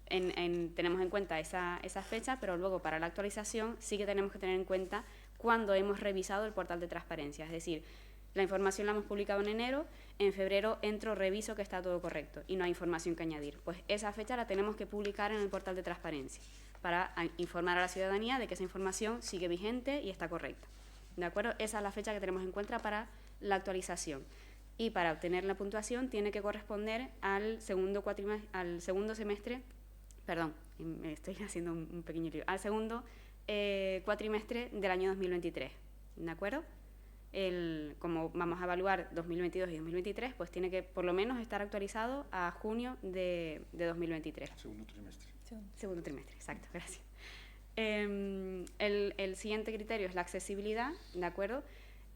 tenemos en cuenta esa fecha, pero luego para la actualización sí que tenemos que tener en cuenta cuándo hemos revisado el portal de transparencia. Es decir, la información la hemos publicado en enero, en febrero entro, reviso que está todo correcto y no hay información que añadir. Pues esa fecha la tenemos que publicar en el portal de transparencia para informar a la ciudadanía de que esa información sigue vigente y está correcta. ¿De acuerdo? Esa es la fecha que tenemos en cuenta para la actualización. Y para obtener la puntuación tiene que corresponder al segundo semestre, perdón, me estoy haciendo un pequeño lío, al segundo cuatrimestre del año 2023. ¿De acuerdo? Como vamos a evaluar 2022 y 2023, pues tiene que por lo menos estar actualizado a junio de 2023. Segundo trimestre. Segundo trimestre, exacto, gracias. El siguiente criterio es la accesibilidad, ¿de acuerdo?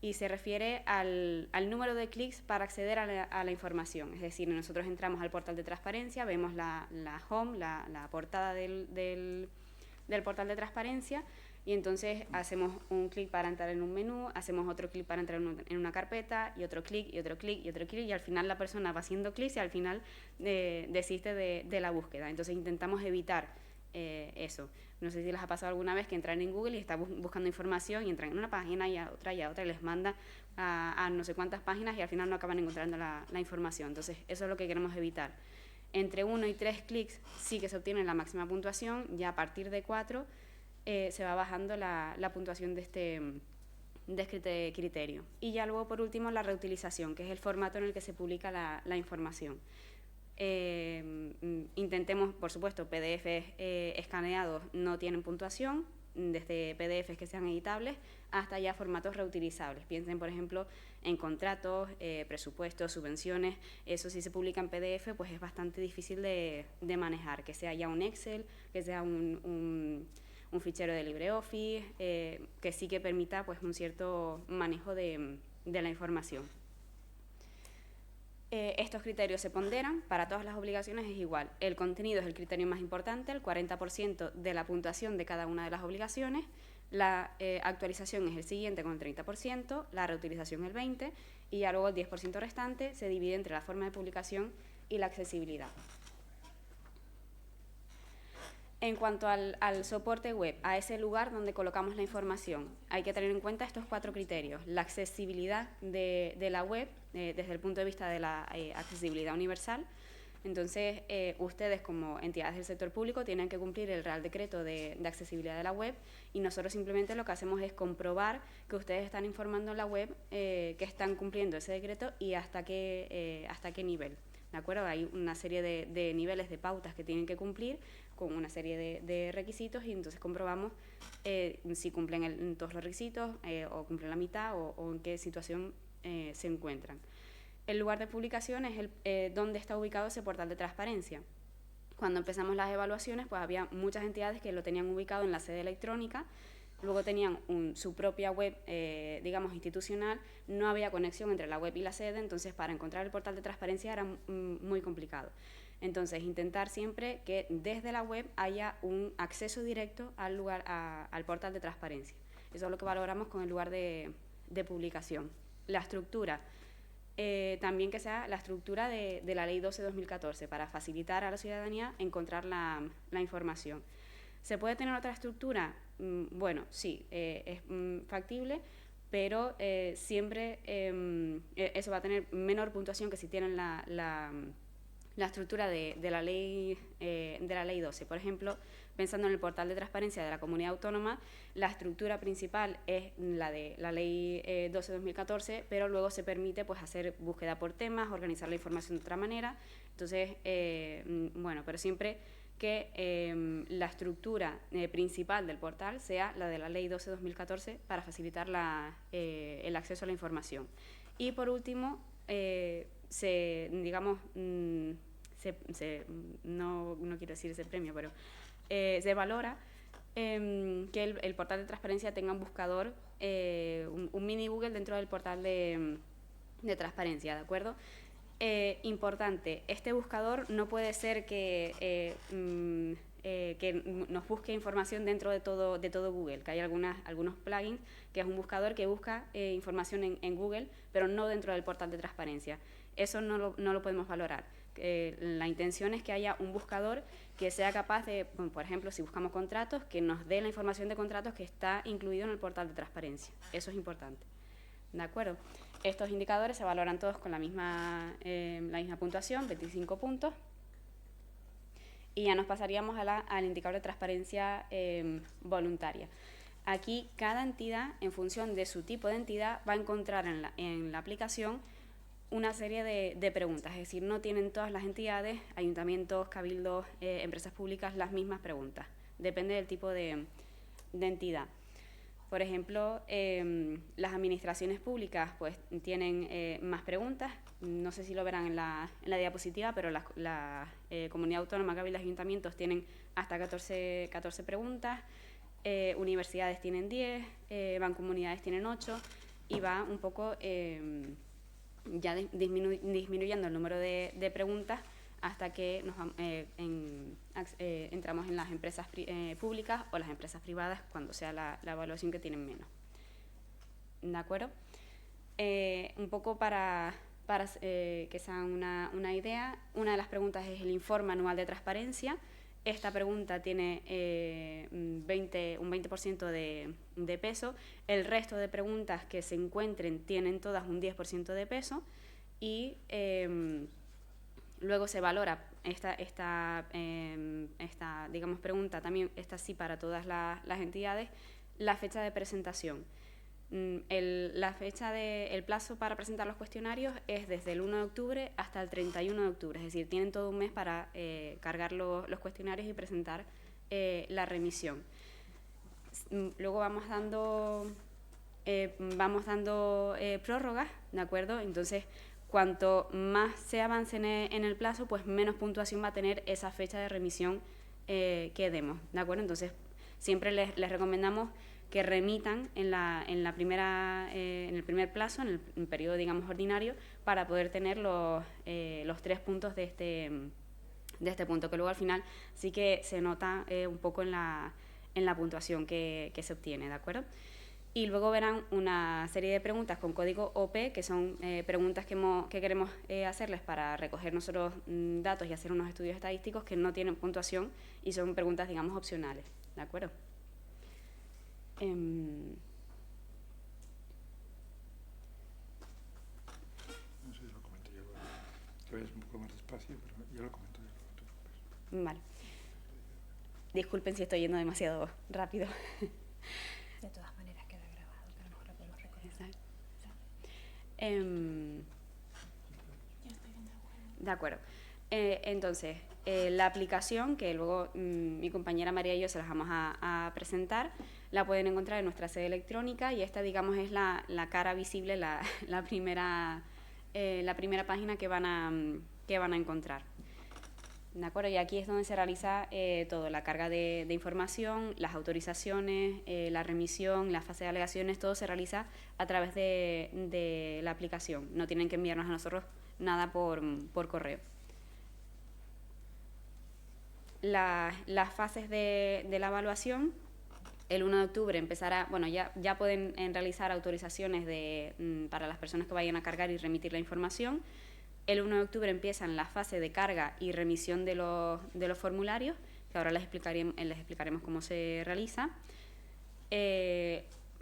Y se refiere al número de clics para acceder a la información. Es decir, nosotros entramos al portal de transparencia, vemos la home, la portada del portal de transparencia, y entonces hacemos un clic para entrar en un menú, hacemos otro clic para entrar en una carpeta, y otro clic, y otro clic, y otro clic, y al final la persona va haciendo clics y al final desiste de la búsqueda. Entonces intentamos evitar eso. No sé si les ha pasado alguna vez que entran en Google y están buscando información y entran en una página y a otra y les manda a no sé cuántas páginas y al final no acaban encontrando la información. Entonces eso es lo que queremos evitar. Entre 1 y 3 clics sí que se obtiene la máxima puntuación, ya a partir de 4 se va bajando la puntuación de este criterio. Y ya luego, por último, la reutilización, que es el formato en el que se publica la información. Intentemos, por supuesto, PDFs escaneados no tienen puntuación, desde PDFs que sean editables hasta ya formatos reutilizables. Piensen, por ejemplo, en contratos, presupuestos, subvenciones. Eso, si se publica en PDF, pues es bastante difícil de manejar, que sea ya un Excel, que sea un fichero de LibreOffice, que sí que permita pues un cierto manejo de la información. Estos criterios se ponderan, para todas las obligaciones es igual. El contenido es el criterio más importante, el 40% de la puntuación de cada una de las obligaciones, la actualización es el siguiente con el 30%, la reutilización el 20% y ya luego el 10% restante se divide entre la forma de publicación y la accesibilidad. En cuanto al soporte web, a ese lugar donde colocamos la información, hay que tener en cuenta estos 4 criterios. La accesibilidad de la web, desde el punto de vista de la accesibilidad universal. Entonces, ustedes como entidades del sector público tienen que cumplir el Real Decreto de accesibilidad de la web y nosotros simplemente lo que hacemos es comprobar que ustedes están informando en la web que están cumpliendo ese decreto y hasta qué nivel. ¿De acuerdo? Hay una serie de niveles de pautas que tienen que cumplir con una serie de requisitos y entonces comprobamos si cumplen todos los requisitos o cumplen la mitad o en qué situación se encuentran. El lugar de publicación es donde está ubicado ese portal de transparencia. Cuando empezamos las evaluaciones, pues había muchas entidades que lo tenían ubicado en la sede electrónica, luego tenían su propia web, digamos, institucional, no había conexión entre la web y la sede, entonces para encontrar el portal de transparencia era muy complicado. Entonces, intentar siempre que desde la web haya un acceso directo al portal de transparencia. Eso es lo que valoramos con el lugar de publicación. La estructura, también que sea la estructura de la Ley 12/2014 para facilitar a la ciudadanía encontrar la información. ¿Se puede tener otra estructura? Bueno, sí, es factible, pero siempre eso va a tener menor puntuación que si tienen la estructura de la ley 12. Por ejemplo, pensando en el portal de transparencia de la comunidad autónoma, la estructura principal es la de la ley 12/2014, pero luego se permite pues hacer búsqueda por temas, organizar la información de otra manera. Entonces, bueno, pero siempre que la estructura principal del portal sea la de la ley 12/2014 para facilitar el acceso a la información. Y por último, no quiero decir ese premio, pero se valora que el portal de transparencia tenga un buscador, un mini Google dentro del portal de transparencia, ¿de acuerdo? Importante, este buscador no puede ser que nos busque información dentro de todo Google, que hay algunos plugins que es un buscador que busca información en Google, pero no dentro del portal de transparencia. Eso no lo podemos valorar. La intención es que haya un buscador que sea capaz de, por ejemplo, si buscamos contratos, que nos dé la información de contratos que está incluido en el portal de transparencia. Eso es importante. ¿De acuerdo? Estos indicadores se valoran todos con la misma puntuación, 25 puntos. Y ya nos pasaríamos al indicador de transparencia voluntaria. Aquí cada entidad, en función de su tipo de entidad, va a encontrar en la aplicación una serie de preguntas. Es decir, no tienen todas las entidades, ayuntamientos, cabildos, empresas públicas, las mismas preguntas. Depende del tipo de entidad. Por ejemplo, las administraciones públicas pues tienen más preguntas. No sé si lo verán en la diapositiva, pero la comunidad autónoma, cabildos y ayuntamientos tienen hasta 14 preguntas. Universidades tienen 10, mancomunidades tienen 8 y va un poco ya disminuyendo el número de preguntas hasta que entramos en las empresas públicas o las empresas privadas cuando sea la evaluación que tienen menos. ¿De acuerdo? Un poco para que se hagan una idea, una de las preguntas es el informe anual de transparencia. Esta pregunta tiene un 20% de peso. El resto de preguntas que se encuentren tienen todas un 10% de peso. Y luego se valora esta digamos, pregunta, también esta sí para todas las entidades, la fecha de presentación. El plazo para presentar los cuestionarios es desde el 1 de octubre hasta el 31 de octubre, es decir, tienen todo un mes para cargar los cuestionarios y presentar la remisión. Luego vamos dando prórrogas, ¿de acuerdo? Entonces, cuanto más se avance en el plazo, pues menos puntuación va a tener esa fecha de remisión que demos, ¿de acuerdo? Entonces, siempre les recomendamos que remitan en el primer plazo, en el periodo, digamos, ordinario, para poder tener los 3 puntos de este punto, que luego al final sí que se nota un poco en la puntuación que se obtiene, ¿de acuerdo? Y luego verán una serie de preguntas con código OP, que son preguntas que queremos hacerles para recoger nosotros datos y hacer unos estudios estadísticos que no tienen puntuación y son preguntas, digamos, opcionales, ¿de acuerdo? No sé si lo comento yo, que vayas un poco más despacio, pero ya lo comento yo, no te preocupes. Vale. Disculpen si estoy yendo demasiado rápido. De todas maneras queda grabado, que a lo mejor lo podemos recordar. De acuerdo. Entonces, la aplicación, que luego mi compañera María y yo se las vamos a presentar, la pueden encontrar en nuestra sede electrónica y esta, digamos, es la cara visible, la primera página que van a encontrar. ¿De acuerdo? Y aquí es donde se realiza todo, la carga de información, las autorizaciones, la remisión, la fase de alegaciones, todo se realiza a través de la aplicación. No tienen que enviarnos a nosotros nada por correo. Las fases de la evaluación, el 1 de octubre empezará, bueno, ya pueden realizar autorizaciones para las personas que vayan a cargar y remitir la información. El 1 de octubre empiezan la fase de carga y remisión de los formularios, que ahora les explicaremos cómo se realiza.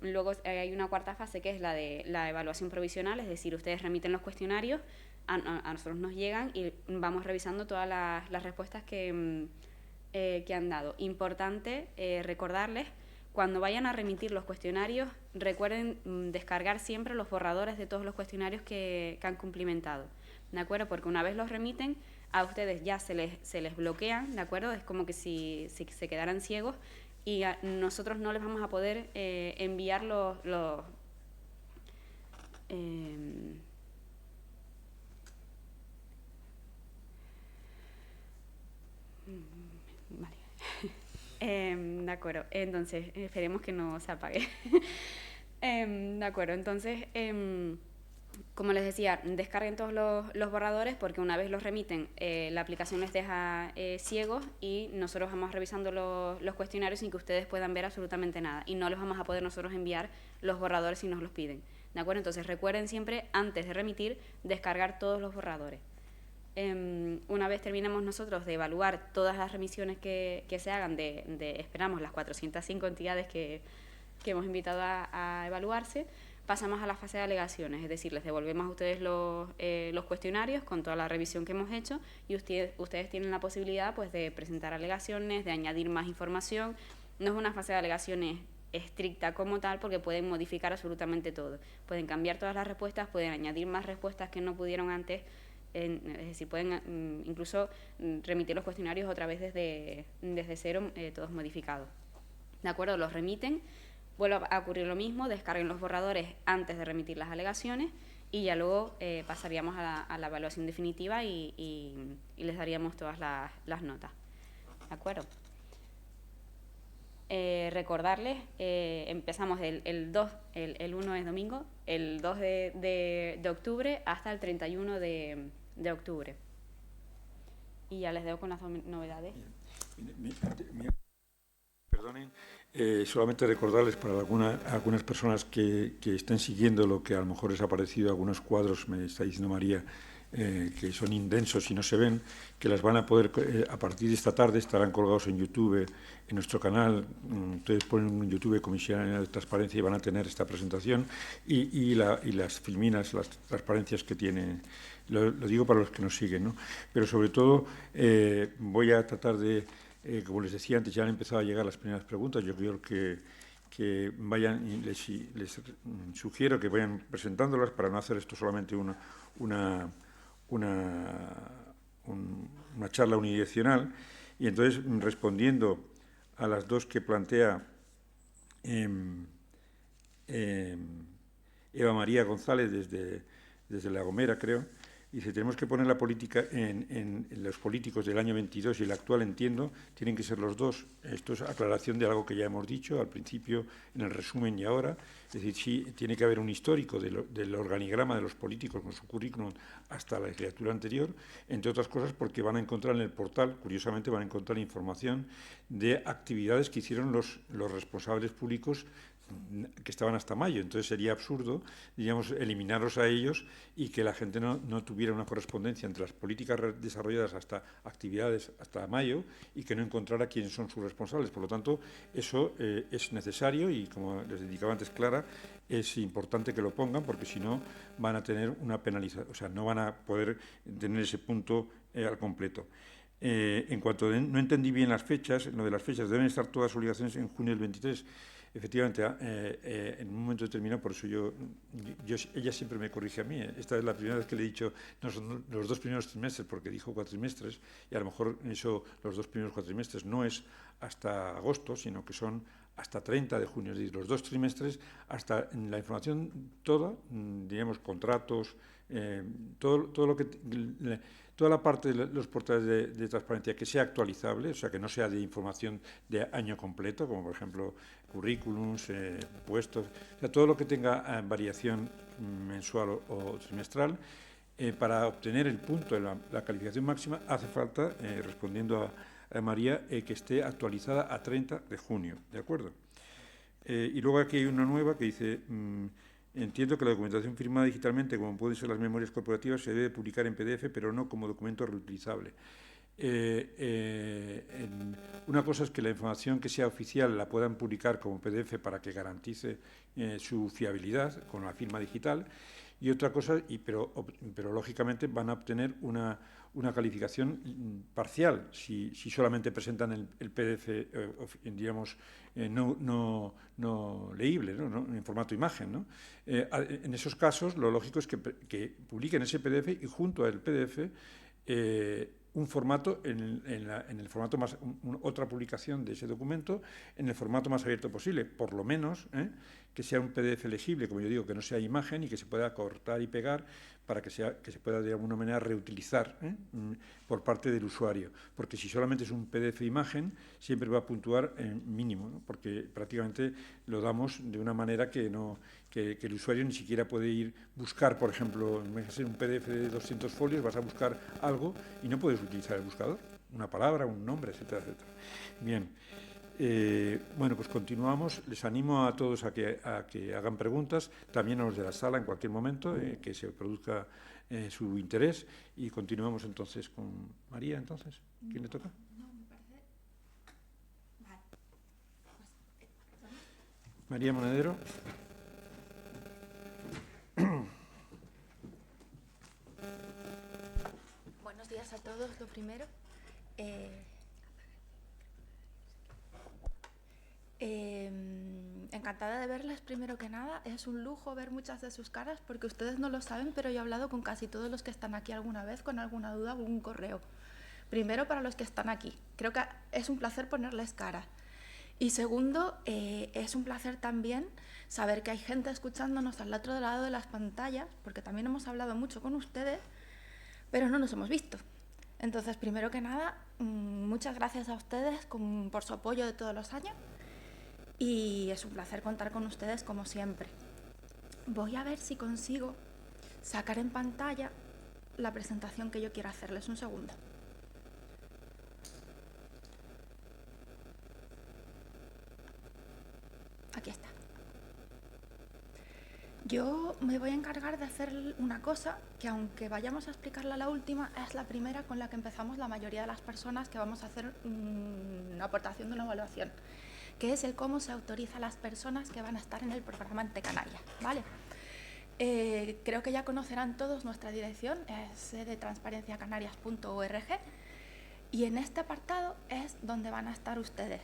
Luego hay una cuarta fase que es la de la evaluación provisional, es decir, ustedes remiten los cuestionarios, a nosotros nos llegan y vamos revisando todas las respuestas que han dado. Importante recordarles, cuando vayan a remitir los cuestionarios, recuerden descargar siempre los borradores de todos los cuestionarios que han cumplimentado, ¿de acuerdo? Porque una vez los remiten, a ustedes ya se les bloquean, ¿de acuerdo? Es como que si se quedaran ciegos y nosotros no les vamos a poder enviar vale. De acuerdo, entonces esperemos que no se apague. De acuerdo, entonces, como les decía, descarguen todos los borradores porque una vez los remiten, la aplicación les deja ciegos y nosotros vamos revisando los cuestionarios sin que ustedes puedan ver absolutamente nada y no les vamos a poder nosotros enviar los borradores si nos los piden, ¿de acuerdo? Entonces recuerden siempre, antes de remitir, descargar todos los borradores. Una vez terminemos nosotros de evaluar todas las remisiones que se hagan esperamos las 405 entidades que hemos invitado a evaluarse, pasamos a la fase de alegaciones, es decir, les devolvemos a ustedes los cuestionarios con toda la revisión que hemos hecho y ustedes tienen la posibilidad, pues, de presentar alegaciones, de añadir más información. No es una fase de alegaciones estricta como tal porque pueden modificar absolutamente todo. Pueden cambiar todas las respuestas, pueden añadir más respuestas que no pudieron antes. Es decir, pueden incluso remitir los cuestionarios otra vez desde cero, todos modificados. ¿De acuerdo? Los remiten, vuelve a ocurrir lo mismo, descarguen los borradores antes de remitir las alegaciones y ya luego pasaríamos a la evaluación definitiva y les daríamos todas las notas. ¿De acuerdo? Recordarles, empezamos el 1 es domingo, el 2 de octubre hasta el 31 de octubre. y ya les dejo con las novedades. Perdonen, solamente recordarles para algunas personas que estén siguiendo lo que a lo mejor les ha parecido, algunos cuadros, me está diciendo María, que son indensos y no se ven, que las van a poder, a partir de esta tarde, estarán colgados en YouTube, en nuestro canal. Ustedes ponen en YouTube Comisión de Transparencia y van a tener esta presentación y las filminas, las transparencias que tiene. Lo digo para los que nos siguen, ¿no? Pero sobre todo voy a tratar de, como les decía antes, ya han empezado a llegar las primeras preguntas. Yo creo que vayan, y les sugiero que vayan presentándolas para no hacer esto solamente una charla unidireccional. Y entonces, respondiendo a las dos que plantea Eva María González desde La Gomera, creo, dice, tenemos que poner la política en los políticos del año 22 y el actual, entiendo, tienen que ser los dos. Esto es aclaración de algo que ya hemos dicho al principio, en el resumen y ahora. Es decir, sí, tiene que haber un histórico del organigrama de los políticos con su currículum hasta la legislatura anterior, entre otras cosas porque van a encontrar en el portal, curiosamente, van a encontrar información de actividades que hicieron los responsables públicos que estaban hasta mayo. Entonces sería absurdo, digamos, eliminarlos a ellos y que la gente no tuviera una correspondencia entre las políticas desarrolladas hasta actividades hasta mayo y que no encontrara quiénes son sus responsables. Por lo tanto, eso es necesario y, como les indicaba antes Clara, es importante que lo pongan porque si no van a tener una penalización, o sea, no van a poder tener ese punto al completo. En cuanto no entendí bien las fechas, lo de las fechas, deben estar todas las obligaciones en junio del 23. Efectivamente, en un momento determinado, por eso ella siempre me corrige a mí. Esta es la primera vez que le he dicho, no son los 2 primeros trimestres, porque dijo cuatrimestres, y a lo mejor eso, los 2 primeros cuatrimestres no es hasta agosto, sino que son hasta 30 de junio, es decir, los 2 trimestres, hasta la información toda, diríamos, contratos, todo lo que... Toda la parte de los portales de transparencia que sea actualizable, o sea, que no sea de información de año completo, como por ejemplo currículums, puestos, o sea, todo lo que tenga variación mensual o trimestral, para obtener el punto de la calificación máxima hace falta, respondiendo a María, que esté actualizada a 30 de junio, ¿de acuerdo? Y luego aquí hay una nueva que dice... Entiendo que la documentación firmada digitalmente, como pueden ser las memorias corporativas, se debe publicar en PDF, pero no como documento reutilizable. Una cosa es que la información que sea oficial la puedan publicar como PDF para que garantice su fiabilidad con la firma digital, y otra cosa, pero lógicamente van a obtener una calificación parcial si solamente presentan el PDF, digamos, no leíble, ¿no? En formato imagen, ¿no? En esos casos, lo lógico es que publiquen ese PDF y junto al PDF un formato en el formato más, otra publicación de ese documento en el formato más abierto posible, por lo menos que sea un PDF legible, como yo digo, que no sea imagen y que se pueda cortar y pegar para que se pueda de alguna manera reutilizar por parte del usuario, porque si solamente es un PDF imagen siempre va a puntuar en mínimo, ¿no? Porque prácticamente lo damos de una manera que el usuario ni siquiera puede ir buscar, por ejemplo, en vez de ser un PDF de 200 folios, vas a buscar algo y no puedes utilizar el buscador, una palabra, un nombre, etcétera, etcétera. Bien, bueno, pues continuamos. Les animo a todos a que hagan preguntas, también a los de la sala en cualquier momento, que se produzca su interés, y continuamos entonces con María. Entonces, ¿quién le toca? María Monedero. Buenos días a todos, lo primero. Encantada de verles, primero que nada. Es un lujo ver muchas de sus caras porque ustedes no lo saben, pero yo he hablado con casi todos los que están aquí alguna vez, con alguna duda, algún correo. Primero, para los que están aquí. Creo que es un placer ponerles cara. Y segundo, es un placer también saber que hay gente escuchándonos al otro lado de las pantallas, porque también hemos hablado mucho con ustedes, pero no nos hemos visto. Entonces, primero que nada, muchas gracias a ustedes por su apoyo de todos los años, y es un placer contar con ustedes como siempre. Voy a ver si consigo sacar en pantalla la presentación que yo quiero hacerles. Un segundo. Aquí está. Yo me voy a encargar de hacer una cosa que, aunque vayamos a explicarla la última, es la primera con la que empezamos la mayoría de las personas que vamos a hacer una aportación de una evaluación, que es el cómo se autoriza a las personas que van a estar en el programa Ente Canarias, ¿vale? Creo que ya conocerán todos nuestra dirección, es de transparenciacanarias.org, y en este apartado es donde van a estar ustedes.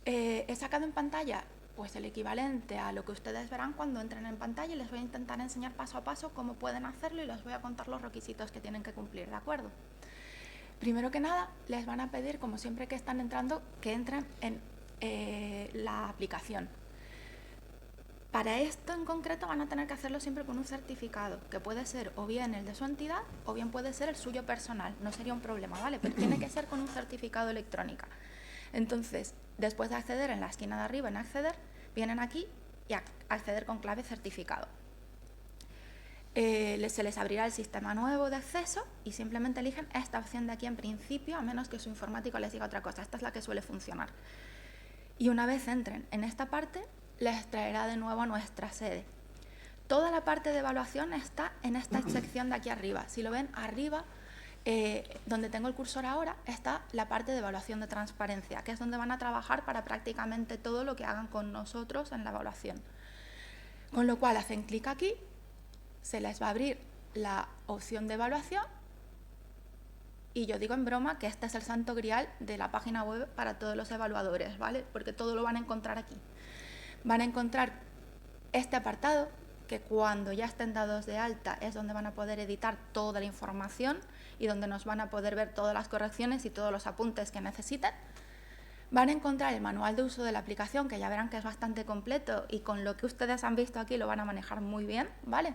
He sacado en pantalla pues el equivalente a lo que ustedes verán cuando entren en pantalla, y les voy a intentar enseñar paso a paso cómo pueden hacerlo y les voy a contar los requisitos que tienen que cumplir, ¿de acuerdo? Primero que nada, les van a pedir, como siempre que están entrando, que entren en la aplicación. Para esto en concreto van a tener que hacerlo siempre con un certificado, que puede ser o bien el de su entidad o bien puede ser el suyo personal, no sería un problema, ¿vale? Pero tiene que ser con un certificado electrónico. Entonces, después de acceder en la esquina de arriba en acceder, vienen aquí y acceder con clave certificado. Se les abrirá el sistema nuevo de acceso y simplemente eligen esta opción de aquí en principio, a menos que su informático les diga otra cosa. Esta es la que suele funcionar. Y una vez entren en esta parte, les traerá de nuevo a nuestra sede. Toda la parte de evaluación está en esta sección de aquí arriba. Si lo ven arriba, donde tengo el cursor ahora, está la parte de evaluación de transparencia, que es donde van a trabajar para prácticamente todo lo que hagan con nosotros en la evaluación. Con lo cual hacen clic aquí, se les va a abrir la opción de evaluación y yo digo en broma que este es el santo grial de la página web para todos los evaluadores, ¿vale? Porque todo lo van a encontrar aquí. Van a encontrar este apartado, que cuando ya estén dados de alta es donde van a poder editar toda la información y donde nos van a poder ver todas las correcciones y todos los apuntes que necesiten. Van a encontrar el manual de uso de la aplicación, que ya verán que es bastante completo y con lo que ustedes han visto aquí lo van a manejar muy bien, ¿vale?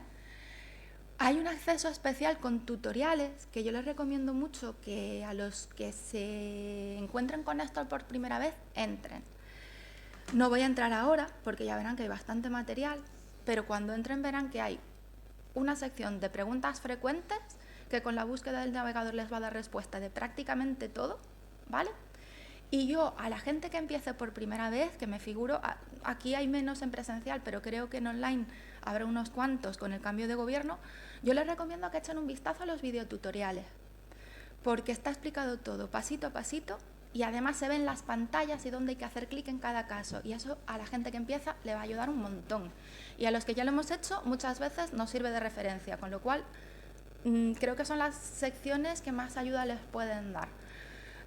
Hay un acceso especial con tutoriales que yo les recomiendo mucho que a los que se encuentren con esto por primera vez entren. No voy a entrar ahora porque ya verán que hay bastante material, pero cuando entren verán que hay una sección de preguntas frecuentes que con la búsqueda del navegador les va a dar respuesta de prácticamente todo, ¿vale? Y yo a la gente que empiece por primera vez, que me figuro, aquí hay menos en presencial, pero creo que en online habrá unos cuantos con el cambio de gobierno, yo les recomiendo que echen un vistazo a los videotutoriales, porque está explicado todo pasito a pasito y además se ven las pantallas y dónde hay que hacer clic en cada caso, y eso a la gente que empieza le va a ayudar un montón. Y a los que ya lo hemos hecho, muchas veces nos sirve de referencia, con lo cual creo que son las secciones que más ayuda les pueden dar.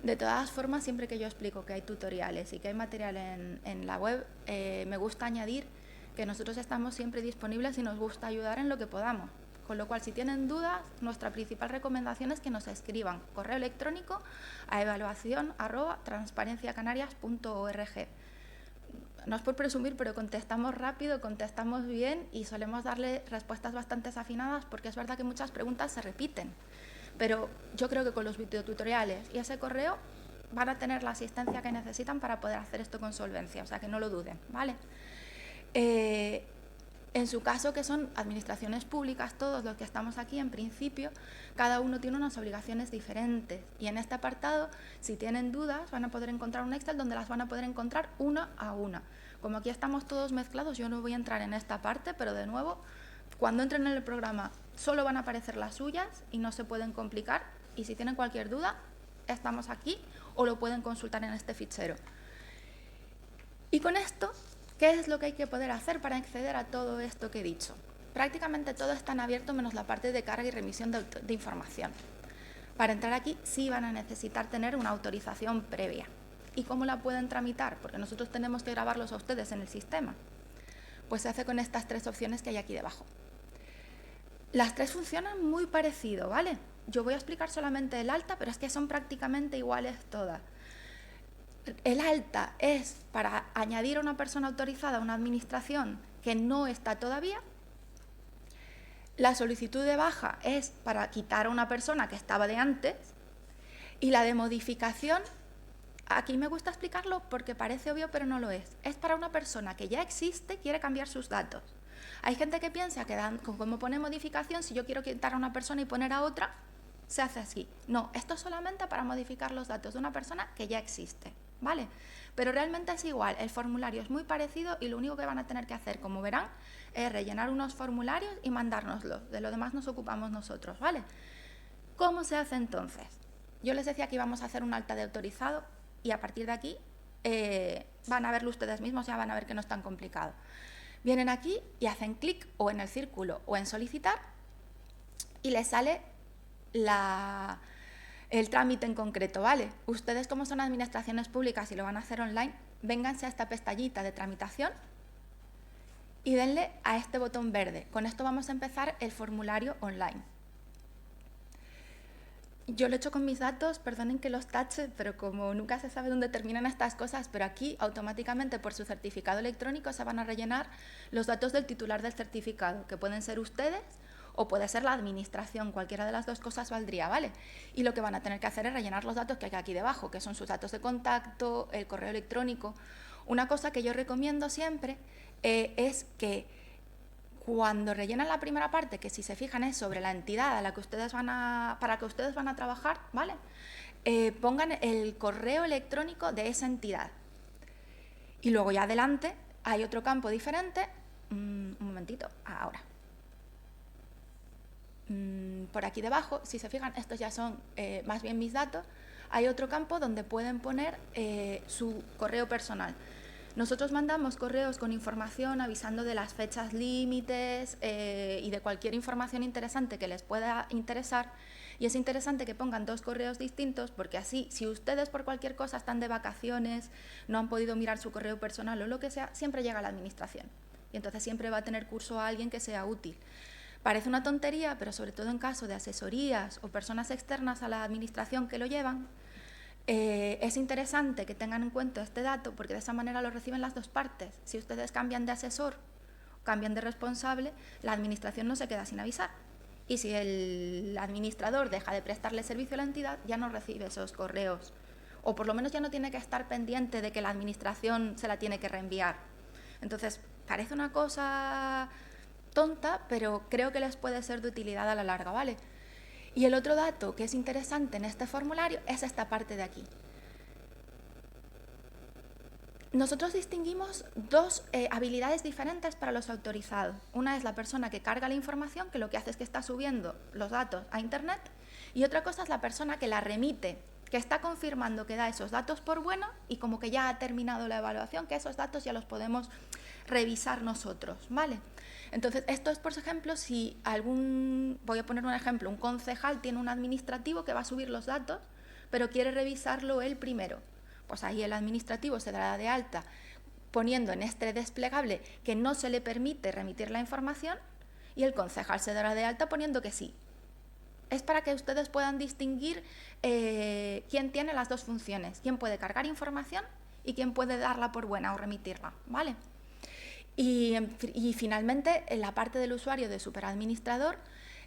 De todas formas, siempre que yo explico que hay tutoriales y que hay material en la web, me gusta añadir que nosotros estamos siempre disponibles y nos gusta ayudar en lo que podamos. Con lo cual, si tienen dudas, nuestra principal recomendación es que nos escriban correo electrónico a evaluacion@transparenciacanarias.org. No es por presumir, pero contestamos rápido, contestamos bien y solemos darle respuestas bastante afinadas, porque es verdad que muchas preguntas se repiten. Pero yo creo que con los videotutoriales y ese correo van a tener la asistencia que necesitan para poder hacer esto con solvencia, o sea que no lo duden, ¿vale? En su caso, que son administraciones públicas, todos los que estamos aquí, en principio, cada uno tiene unas obligaciones diferentes. Y en este apartado, si tienen dudas, van a poder encontrar un Excel donde las van a poder encontrar una a una. Como aquí estamos todos mezclados, yo no voy a entrar en esta parte, pero de nuevo, cuando entren en el programa, solo van a aparecer las suyas y no se pueden complicar. Y si tienen cualquier duda, estamos aquí o lo pueden consultar en este fichero. Y con esto, ¿qué es lo que hay que poder hacer para acceder a todo esto que he dicho? Prácticamente todo está en abierto menos la parte de carga y remisión de información. Para entrar aquí sí van a necesitar tener una autorización previa. ¿Y cómo la pueden tramitar? Porque nosotros tenemos que grabarlos a ustedes en el sistema. Pues se hace con estas tres opciones que hay aquí debajo. Las tres funcionan muy parecido, ¿vale? Yo voy a explicar solamente el alta, pero es que son prácticamente iguales todas. El alta es para añadir a una persona autorizada a una administración que no está todavía. La solicitud de baja es para quitar a una persona que estaba de antes. Y la de modificación, aquí me gusta explicarlo porque parece obvio, pero no lo es. Es para una persona que ya existe, quiere cambiar sus datos. Hay gente que piensa que como pone modificación, si yo quiero quitar a una persona y poner a otra, se hace así. No, esto es solamente para modificar los datos de una persona que ya existe. ¿vale? Pero realmente es igual, el formulario es muy parecido y lo único que van a tener que hacer, como verán, es rellenar unos formularios y mandárnoslos. De lo demás nos ocupamos nosotros, ¿vale? ¿Cómo se hace entonces? Yo les decía que íbamos a hacer un alta de autorizado y a partir de aquí van a verlo ustedes mismos, ya van a ver que no es tan complicado. Vienen aquí y hacen clic o en el círculo o en solicitar y les sale el trámite en concreto, ¿vale? Ustedes, como son administraciones públicas y lo van a hacer online, vénganse a esta pestañita de tramitación y denle a este botón verde. Con esto vamos a empezar el formulario online. Yo lo he hecho con mis datos, perdonen que los tache, pero como nunca se sabe dónde terminan estas cosas, pero aquí automáticamente por su certificado electrónico se van a rellenar los datos del titular del certificado, que pueden ser ustedes o puede ser la administración, cualquiera de las dos cosas valdría, ¿vale? Y lo que van a tener que hacer es rellenar los datos que hay aquí debajo, que son sus datos de contacto, el correo electrónico. Una cosa que yo recomiendo siempre es que cuando rellenan la primera parte, que si se fijan es sobre la entidad a la que ustedes para que ustedes van a trabajar, ¿vale? Pongan el correo electrónico de esa entidad. Y luego ya adelante hay otro campo diferente. Un momentito, ahora. Por aquí debajo, si se fijan, estos ya son más bien mis datos. Hay otro campo donde pueden poner su correo personal. Nosotros mandamos correos con información avisando de las fechas límites y de cualquier información interesante que les pueda interesar, y es interesante que pongan dos correos distintos porque así, si ustedes por cualquier cosa están de vacaciones, no han podido mirar su correo personal o lo que sea, siempre llega a la administración y entonces siempre va a tener curso a alguien que sea útil. Parece una tontería, pero sobre todo en caso de asesorías o personas externas a la administración que lo llevan, es interesante que tengan en cuenta este dato porque de esa manera lo reciben las dos partes. Si ustedes cambian de asesor, cambian de responsable, la administración no se queda sin avisar. Y si el administrador deja de prestarle servicio a la entidad, ya no recibe esos correos. O por lo menos ya no tiene que estar pendiente de que la administración se la tiene que reenviar. Entonces, parece una cosa tonta, pero creo que les puede ser de utilidad a la larga, ¿vale? Y el otro dato que es interesante en este formulario es esta parte de aquí. Nosotros distinguimos dos habilidades diferentes para los autorizados. Una es la persona que carga la información, que lo que hace es que está subiendo los datos a Internet, y otra cosa es la persona que la remite, que está confirmando que da esos datos por bueno y como que ya ha terminado la evaluación, que esos datos ya los podemos revisar nosotros, ¿vale? Entonces, esto es, por ejemplo, si voy a poner un ejemplo, un concejal tiene un administrativo que va a subir los datos, pero quiere revisarlo él primero. Pues ahí el administrativo se dará de alta poniendo en este desplegable que no se le permite remitir la información y el concejal se dará de alta poniendo que sí. Es para que ustedes puedan distinguir quién tiene las dos funciones, quién puede cargar información y quién puede darla por buena o remitirla, ¿vale? Y finalmente, en la parte del usuario de superadministrador,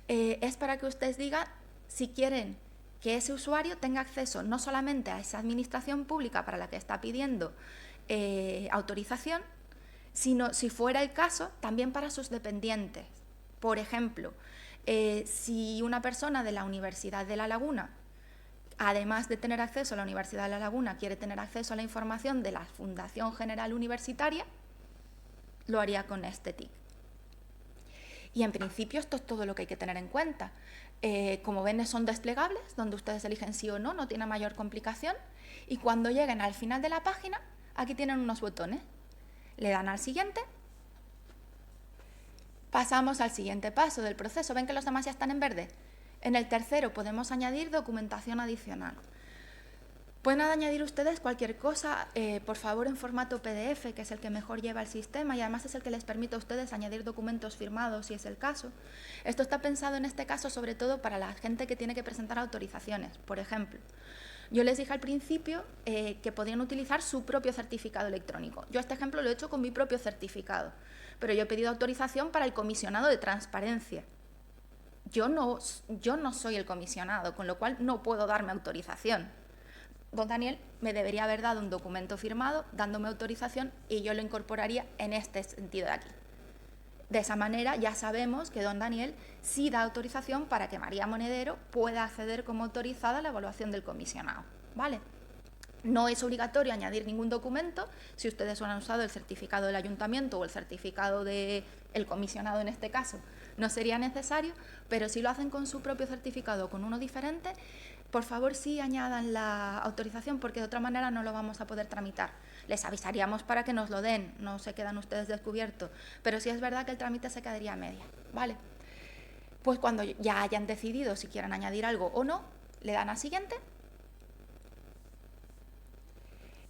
es para que ustedes digan si quieren que ese usuario tenga acceso no solamente a esa administración pública para la que está pidiendo autorización, sino, si fuera el caso, también para sus dependientes. Por ejemplo, si una persona de la Universidad de La Laguna, además de tener acceso a la Universidad de La Laguna, quiere tener acceso a la información de la Fundación General Universitaria, lo haría con este TIC. Y en principio esto es todo lo que hay que tener en cuenta. Como ven, son desplegables, donde ustedes eligen sí o no, no tiene mayor complicación. Y cuando lleguen al final de la página, aquí tienen unos botones. Le dan al siguiente. Pasamos al siguiente paso del proceso. ¿Ven que los demás ya están en verde? En el tercero podemos añadir documentación adicional. Pueden añadir ustedes cualquier cosa, por favor, en formato PDF, que es el que mejor lleva el sistema y además es el que les permite a ustedes añadir documentos firmados, si es el caso. Esto está pensado en este caso sobre todo para la gente que tiene que presentar autorizaciones. Por ejemplo, yo les dije al principio que podían utilizar su propio certificado electrónico. Yo este ejemplo lo he hecho con mi propio certificado, pero yo he pedido autorización para el comisionado de transparencia. Yo no soy el comisionado, con lo cual no puedo darme autorización. Don Daniel me debería haber dado un documento firmado dándome autorización y yo lo incorporaría en este sentido de aquí. De esa manera ya sabemos que don Daniel sí da autorización para que María Monedero pueda acceder como autorizada a la evaluación del comisionado, ¿vale? No es obligatorio añadir ningún documento. Si ustedes han usado el certificado del ayuntamiento o el certificado del comisionado en este caso, no sería necesario, pero si lo hacen con su propio certificado o con uno diferente, por favor sí añadan la autorización, porque de otra manera no lo vamos a poder tramitar. Les avisaríamos para que nos lo den, no se quedan ustedes descubiertos, pero sí es verdad que el trámite se quedaría a media, ¿vale? Pues cuando ya hayan decidido si quieren añadir algo o no, le dan a siguiente.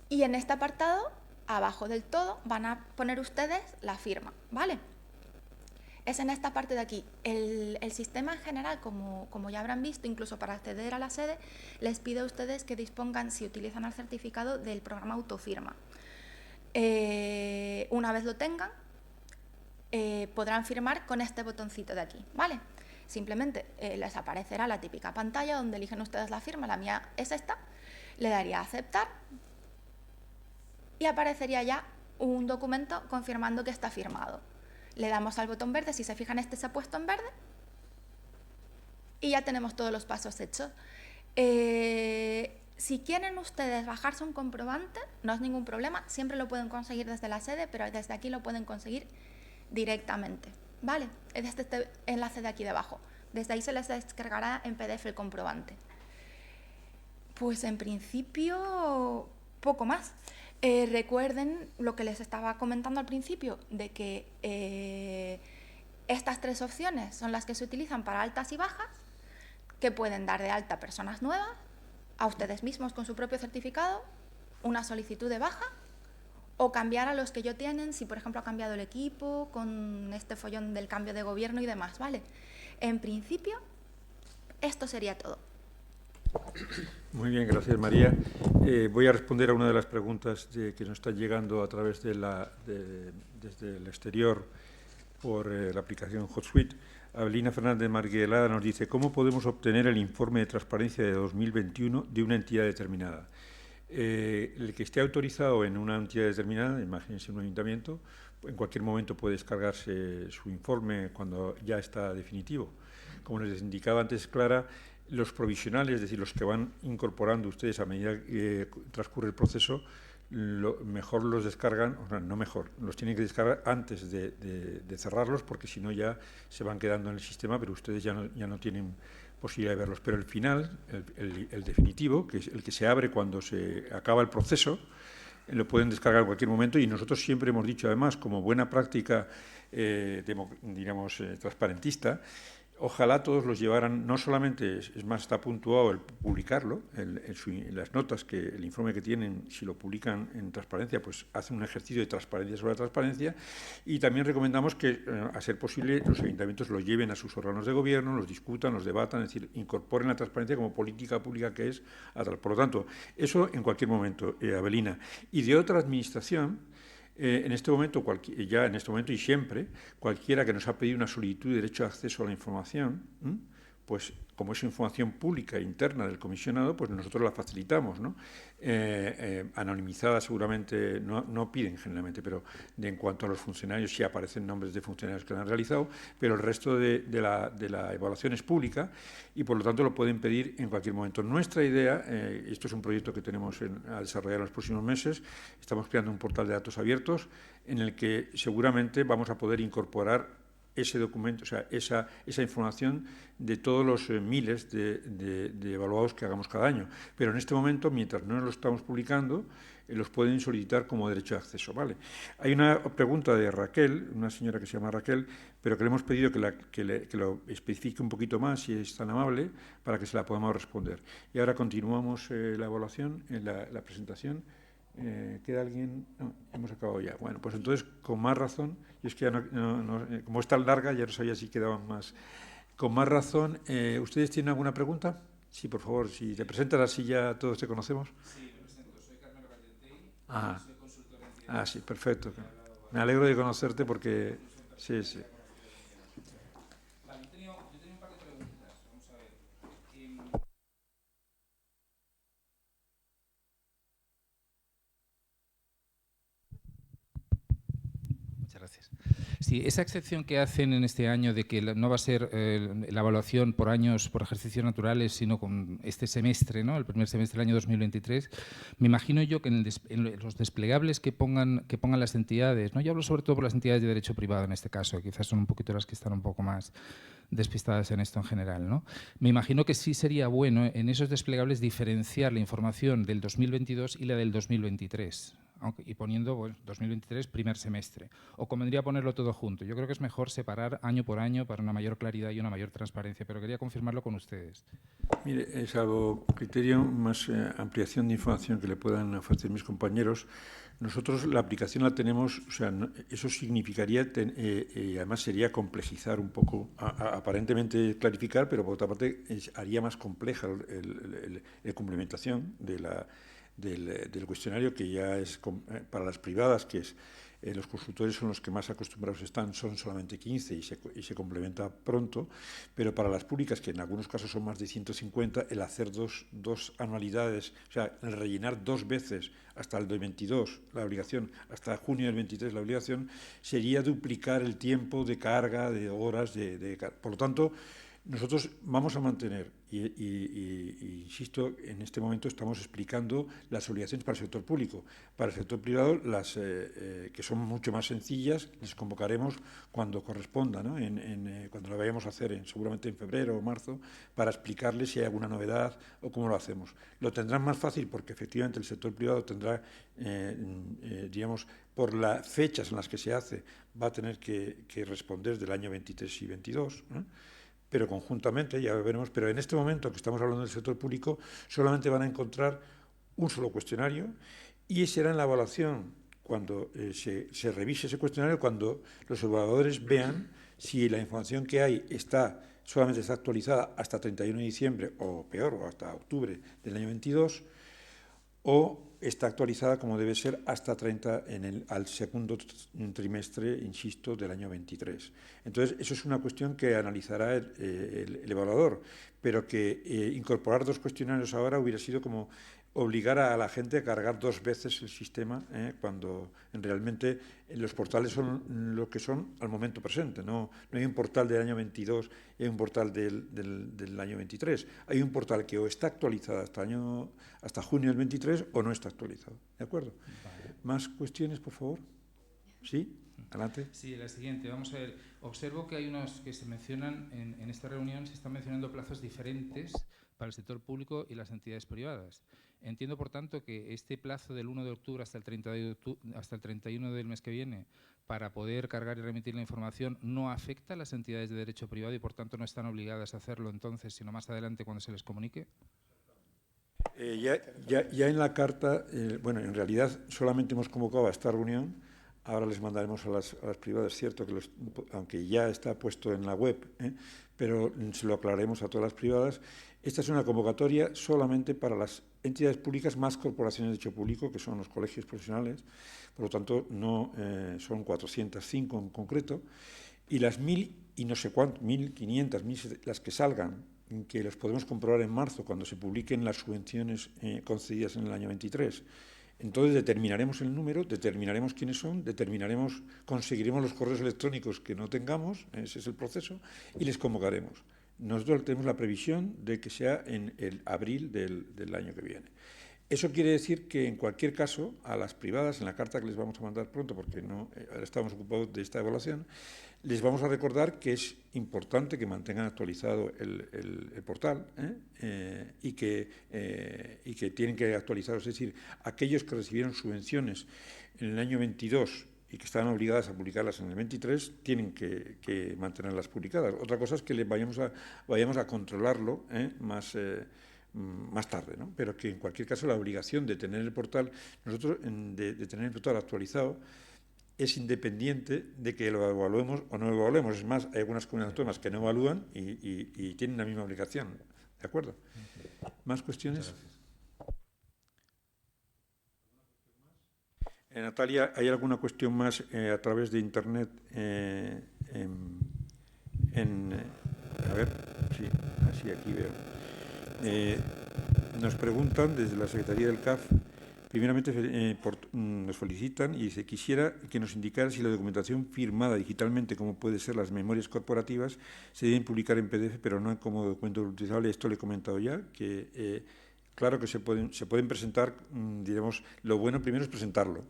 Y en este apartado, abajo del todo, van a poner ustedes la firma, ¿vale? Es en esta parte de aquí. El sistema en general, como ya habrán visto, incluso para acceder a la sede, les pide a ustedes que dispongan, si utilizan el certificado, del programa Autofirma. Una vez lo tengan, podrán firmar con este botoncito de aquí, ¿vale? Simplemente les aparecerá la típica pantalla donde eligen ustedes la firma, la mía es esta, le daría a aceptar y aparecería ya un documento confirmando que está firmado. Le damos al botón verde, si se fijan este se ha puesto en verde y ya tenemos todos los pasos hechos. Si quieren ustedes bajarse un comprobante, no es ningún problema, siempre lo pueden conseguir desde la sede, pero desde aquí lo pueden conseguir directamente, ¿vale? Es desde este enlace de aquí debajo. Desde ahí se les descargará en PDF el comprobante. Pues en principio, poco más. Recuerden lo que les estaba comentando al principio, de que estas tres opciones son las que se utilizan para altas y bajas, que pueden dar de alta a personas nuevas, a ustedes mismos con su propio certificado, una solicitud de baja, o cambiar a los que ya tienen, si por ejemplo ha cambiado el equipo, con este follón del cambio de gobierno y demás, ¿vale? En principio, esto sería todo. Muy bien, gracias María. Voy a responder a una de las preguntas que nos están llegando a través desde el exterior por la aplicación HotSuite. Abelina Fernández Marguelada nos dice: ¿cómo podemos obtener el informe de transparencia de 2021 de una entidad determinada? El que esté autorizado en una entidad determinada, imagínense un ayuntamiento, en cualquier momento puede descargarse su informe cuando ya está definitivo. Como les indicaba antes Clara, los provisionales, es decir, los que van incorporando ustedes a medida que transcurre el proceso, mejor los descargan, o sea, no mejor, los tienen que descargar antes de cerrarlos, porque si no ya se van quedando en el sistema, pero ustedes ya no tienen posibilidad de verlos. Pero el final, el definitivo, que es el que se abre cuando se acaba el proceso, lo pueden descargar en cualquier momento, y nosotros siempre hemos dicho, además, como buena práctica, transparentista, ojalá todos los llevaran, no solamente, es más, está puntuado el publicarlo, las notas, el informe que tienen, si lo publican en transparencia, pues hacen un ejercicio de transparencia sobre la transparencia, y también recomendamos que, a ser posible, los ayuntamientos lo lleven a sus órganos de gobierno, los discutan, los debatan, es decir, incorporen la transparencia como política pública que es. Por lo tanto, eso en cualquier momento, Abelina. Y de otra administración, en este momento y siempre, cualquiera que nos ha pedido una solicitud de derecho de acceso a la información, pues como es información pública interna del comisionado, pues nosotros la facilitamos, ¿no? Anonimizada seguramente no piden generalmente, pero en cuanto a los funcionarios sí aparecen nombres de funcionarios que lo han realizado, pero el resto de la evaluación es pública y por lo tanto lo pueden pedir en cualquier momento. Nuestra idea, esto es un proyecto que tenemos a desarrollar en los próximos meses, estamos creando un portal de datos abiertos en el que seguramente vamos a poder incorporar ese documento, o sea, esa información de todos los miles de evaluados que hagamos cada año. Pero en este momento, mientras no lo estamos publicando, los pueden solicitar como derecho de acceso, ¿vale? Hay una pregunta de Raquel, una señora que se llama Raquel, pero que le hemos pedido que lo especifique un poquito más, si es tan amable, para que se la podamos responder. Y ahora continuamos la evaluación, la presentación. ¿Queda alguien? No, hemos acabado ya. Bueno, pues entonces, con más razón, y es que ya como es tan larga, ya no sabía si quedaban más. Con más razón, ¿ustedes tienen alguna pregunta? Sí, por favor, si te presentas así ya todos te conocemos. Sí, me presento, soy Carmelo Gallentey, soy consultor en sí, perfecto. Me alegro de conocerte porque... Sí. Vale, yo tenía un par de preguntas, vamos a ver. Muchas gracias. Sí, esa excepción que hacen en este año de que no va a ser la evaluación por años, por ejercicios naturales, sino con este semestre, ¿no? El primer semestre del año 2023, me imagino yo que en los desplegables que pongan las entidades, ¿no? Yo hablo sobre todo por las entidades de derecho privado en este caso, quizás son un poquito las que están un poco más despistadas en esto en general, ¿no? Me imagino que sí sería bueno en esos desplegables diferenciar la información del 2022 y la del 2023, y poniendo 2023 primer semestre, o convendría ponerlo todo junto. Yo creo que es mejor separar año por año para una mayor claridad y una mayor transparencia, pero quería confirmarlo con ustedes. Mire, salvo criterio más ampliación de información que le puedan ofrecer mis compañeros, nosotros la aplicación la tenemos, o sea, eso significaría, además sería complejizar un poco, aparentemente clarificar, pero por otra parte haría más compleja la complementación del cuestionario, que ya es para las privadas, que es los consultores son los que más acostumbrados están, son solamente 15 y se complementa pronto, pero para las públicas, que en algunos casos son más de 150, el hacer dos anualidades, o sea, el rellenar 2 veces hasta el 22 la obligación, hasta junio del 23 la obligación, sería duplicar el tiempo de carga, de horas, por lo tanto, nosotros vamos a mantener, y insisto, en este momento estamos explicando las obligaciones para el sector público. Para el sector privado, las que son mucho más sencillas, les convocaremos cuando corresponda, ¿no? Cuando lo vayamos a hacer, seguramente en febrero o marzo, para explicarles si hay alguna novedad o cómo lo hacemos. Lo tendrán más fácil porque efectivamente el sector privado tendrá, digamos, por las fechas en las que se hace, va a tener que responder del año 23 y 22, ¿no? Pero conjuntamente, ya veremos, pero en este momento que estamos hablando del sector público, solamente van a encontrar un solo cuestionario y será en la evaluación, cuando se revise ese cuestionario, cuando los evaluadores vean si la información que hay solamente está actualizada hasta 31 de diciembre, o peor, o hasta octubre del año 22, o está actualizada como debe ser hasta 30 al segundo trimestre, insisto, del año 23. Entonces, eso es una cuestión que analizará el evaluador, pero que incorporar 2 cuestionarios ahora hubiera sido como obligar a la gente a cargar 2 veces el sistema, cuando realmente los portales son lo que son al momento presente. No hay un portal del año 22 y hay un portal del año 23. Hay un portal que o está actualizado hasta junio del 23 o no está actualizado. ¿De acuerdo? Vale. ¿Más cuestiones, por favor? ¿Sí? Adelante. Sí, la siguiente. Vamos a ver. Observo que hay unos que se mencionan, en esta reunión se están mencionando plazos diferentes para el sector público y las entidades privadas. Entiendo, por tanto, que este plazo del 1 de octubre hasta el 31 del mes que viene para poder cargar y remitir la información no afecta a las entidades de derecho privado y, por tanto, no están obligadas a hacerlo entonces, sino más adelante cuando se les comunique. Ya en la carta, bueno, en realidad solamente hemos convocado a esta reunión. Ahora les mandaremos a las privadas, es cierto que aunque ya está puesto en la web, pero se lo aclararemos a todas las privadas. Esta es una convocatoria solamente para las entidades públicas más corporaciones de derecho público, que son los colegios profesionales, por lo tanto no son 405 en concreto, y las 1.000 y no sé cuánto, 1.500, 1.000, las que salgan, que las podemos comprobar en marzo cuando se publiquen las subvenciones concedidas en el año 23. Entonces determinaremos el número, determinaremos quiénes son, conseguiremos los correos electrónicos que no tengamos, ese es el proceso, y les convocaremos. Nosotros tenemos la previsión de que sea en el abril del año que viene. Eso quiere decir que, en cualquier caso, a las privadas, en la carta que les vamos a mandar pronto, porque ahora estamos ocupados de esta evaluación, les vamos a recordar que es importante que mantengan actualizado el portal y que tienen que actualizar, es decir, aquellos que recibieron subvenciones en el año 22 y que estaban obligadas a publicarlas en el 23, tienen que mantenerlas publicadas. Otra cosa es que vayamos a controlarlo más tarde, ¿no? Pero que en cualquier caso la obligación de tener el portal, de tener el portal actualizado, es independiente de que lo evaluemos o no lo evaluemos. Es más, hay algunas comunidades autónomas que no evalúan y tienen la misma obligación. ¿De acuerdo? ¿Más cuestiones? Natalia, ¿hay alguna cuestión más a través de Internet? A ver, sí, aquí veo. Nos preguntan desde la Secretaría del CAF, primeramente, nos felicitan y se quisiera que nos indicara si la documentación firmada digitalmente, como puede ser las memorias corporativas, se deben publicar en PDF, pero no como documento utilizable. Esto le he comentado ya, que claro que se pueden presentar, diremos, lo bueno primero es presentarlo.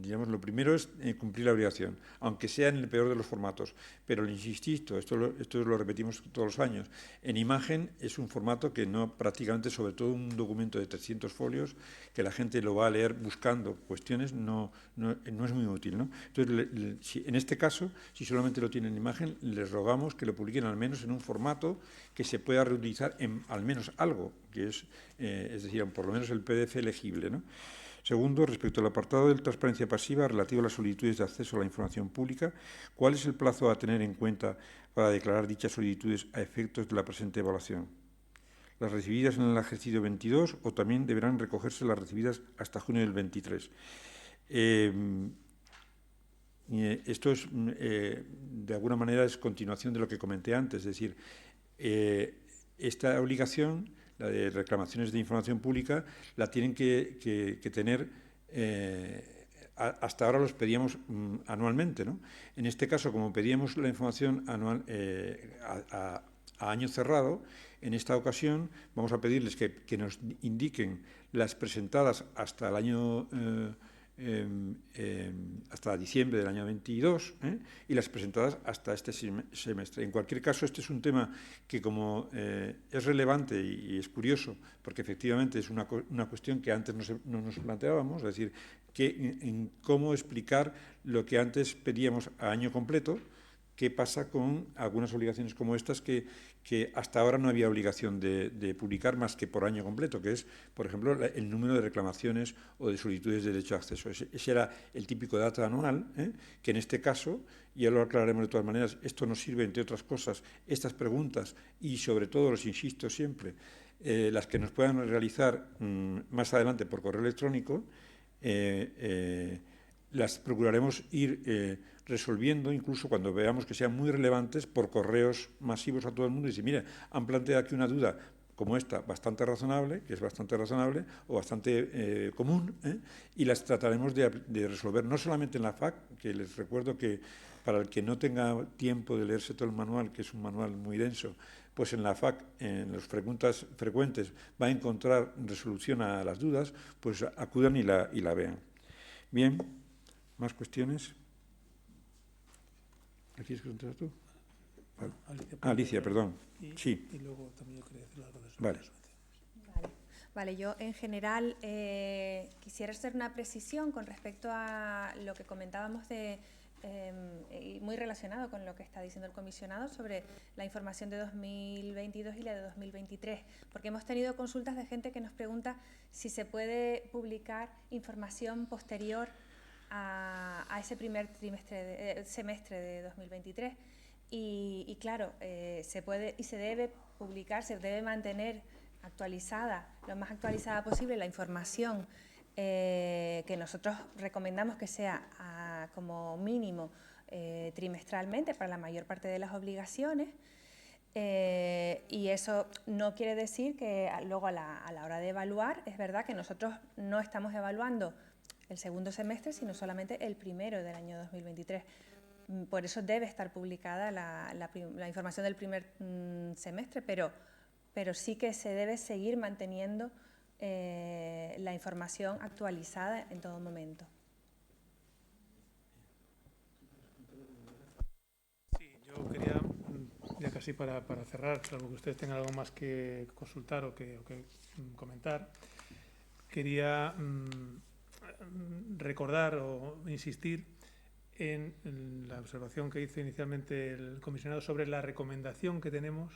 Digamos, lo primero es cumplir la obligación, aunque sea en el peor de los formatos. Pero le insisto, esto lo repetimos todos los años, en imagen es un formato que no prácticamente, sobre todo un documento de 300 folios, que la gente lo va a leer buscando cuestiones, no es muy útil, ¿no? Entonces, en este caso, si solamente lo tienen en imagen, les rogamos que lo publiquen al menos en un formato que se pueda reutilizar en al menos algo, que es decir, por lo menos el PDF legible, ¿no? Segundo, respecto al apartado de transparencia pasiva relativo a las solicitudes de acceso a la información pública, ¿cuál es el plazo a tener en cuenta para declarar dichas solicitudes a efectos de la presente evaluación? ¿Las recibidas en el ejercicio 22 o también deberán recogerse las recibidas hasta junio del 23? Esto es, de alguna manera, es continuación de lo que comenté antes, es decir, esta obligación, la de reclamaciones de información pública, la tienen que tener, hasta ahora los pedíamos anualmente, ¿no? En este caso, como pedíamos la información anual a año cerrado, en esta ocasión vamos a pedirles que nos indiquen las presentadas hasta el año hasta diciembre del año 22 y las presentadas hasta este semestre. En cualquier caso, este es un tema que, como es relevante y es curioso, porque efectivamente es una cuestión que antes no nos planteábamos, es decir, en cómo explicar lo que antes pedíamos a año completo, qué pasa con algunas obligaciones como estas que hasta ahora no había obligación de publicar más que por año completo, que es, por ejemplo, el número de reclamaciones o de solicitudes de derecho a acceso. Ese era el típico dato anual, que en este caso, y ya lo aclararemos de todas maneras, esto nos sirve, entre otras cosas, estas preguntas y, sobre todo, los insisto siempre, las que nos puedan realizar más adelante por correo electrónico, las procuraremos ir resolviendo, incluso cuando veamos que sean muy relevantes, por correos masivos a todo el mundo y decir, mira, han planteado aquí una duda como esta, bastante razonable, que es bastante razonable o bastante común, y las trataremos de resolver, no solamente en la FAC, que les recuerdo que para el que no tenga tiempo de leerse todo el manual, que es un manual muy denso, pues en la FAC, en las preguntas frecuentes, va a encontrar resolución a las dudas, pues acudan y la vean. Bien, ¿más cuestiones? ¿La quieres contestar tú? Vale. Alicia, perdón. Sí. Y luego también yo quería decir algo de eso. Vale. Vale, yo en general quisiera hacer una precisión con respecto a lo que comentábamos y muy relacionado con lo que está diciendo el comisionado sobre la información de 2022 y la de 2023, porque hemos tenido consultas de gente que nos pregunta si se puede publicar información posterior a ese primer semestre de 2023 y claro, se puede y se debe publicar, se debe mantener actualizada, lo más actualizada posible la información que nosotros recomendamos que sea como mínimo trimestralmente para la mayor parte de las obligaciones. Y eso no quiere decir que luego a la hora de evaluar, es verdad que nosotros no estamos evaluando el segundo semestre, sino solamente el primero del año 2023. Por eso debe estar publicada la información del primer semestre, pero sí que se debe seguir manteniendo la información actualizada en todo momento. Sí, yo quería, ya casi para cerrar, salvo que ustedes tengan algo más que consultar o que comentar, quería recordar o insistir en la observación que hizo inicialmente el comisionado sobre la recomendación que tenemos